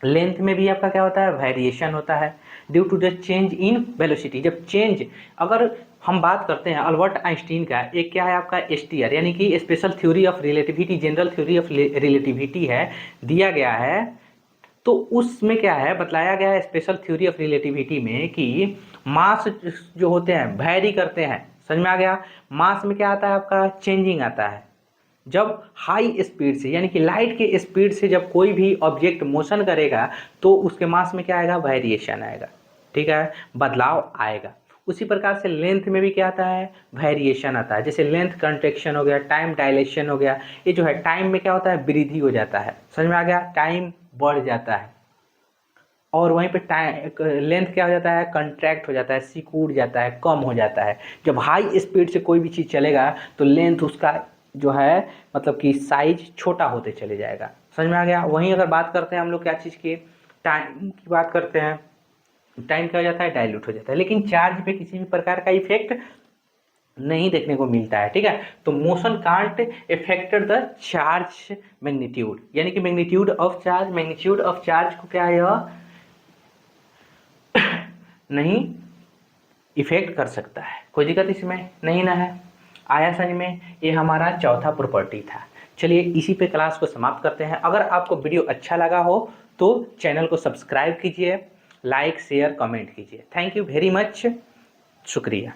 लेंथ में भी आपका क्या होता है, वेरिएशन होता है due to the change in velocity. जब चेंज, अगर हम बात करते हैं अल्बर्ट आइंस्टीन का, एक क्या है आपका एसटीआर यानी कि special theory of relativity, general theory of relativity है, दिया गया है। तो उसमें क्या है, बतलाया गया है स्पेशल थ्योरी ऑफ रिलेटिविटी में कि मास जो होते हैं वैरी करते हैं। समझ में आ गया? मास में क्या आता है आपका, चेंजिंग आता है। जब हाई स्पीड से यानी कि लाइट के स्पीड से जब कोई भी ऑब्जेक्ट मोशन करेगा तो उसके मास में क्या आएगा, वेरिएशन आएगा, ठीक है, बदलाव आएगा। उसी प्रकार से लेंथ में भी क्या आता है, वेरिएशन आता है। जैसे लेंथ कंट्रैक्शन हो गया, टाइम डायलेशन हो गया। ये जो है टाइम में क्या होता है, वृद्धि हो जाता है। समझ में आ गया? टाइम बढ़ जाता है। और वहीं पे टाइम लेंथ क्या हो जाता है, कंट्रैक्ट हो जाता है, सिकुड़ जाता है, कम हो जाता है। जब हाई स्पीड से कोई भी चीज़ चलेगा तो लेंथ उसका जो है मतलब कि साइज छोटा होते चले जाएगा। समझ में आ गया? वहीं अगर बात करते हैं हम लोग क्या चीज़ की, टाइम की बात करते हैं, टाइम क्या हो जाता है, डाइल्यूट हो जाता है। लेकिन चार्ज पे किसी भी प्रकार का इफेक्ट नहीं देखने को मिलता है, ठीक है। तो motion can't affected the charge magnitude, यानी कि मैग्नीट्यूड ऑफ चार्ज को क्या है, यह नहीं इफेक्ट कर सकता है। कोई दिक्कत इसमें नहीं ना है? आया समझ में? ये हमारा चौथा प्रॉपर्टी था। चलिए इसी पे क्लास को समाप्त करते हैं। अगर आपको वीडियो अच्छा लगा हो तो चैनल को सब्सक्राइब कीजिए, लाइक शेयर कमेंट कीजिए। थैंक यू वेरी मच, शुक्रिया।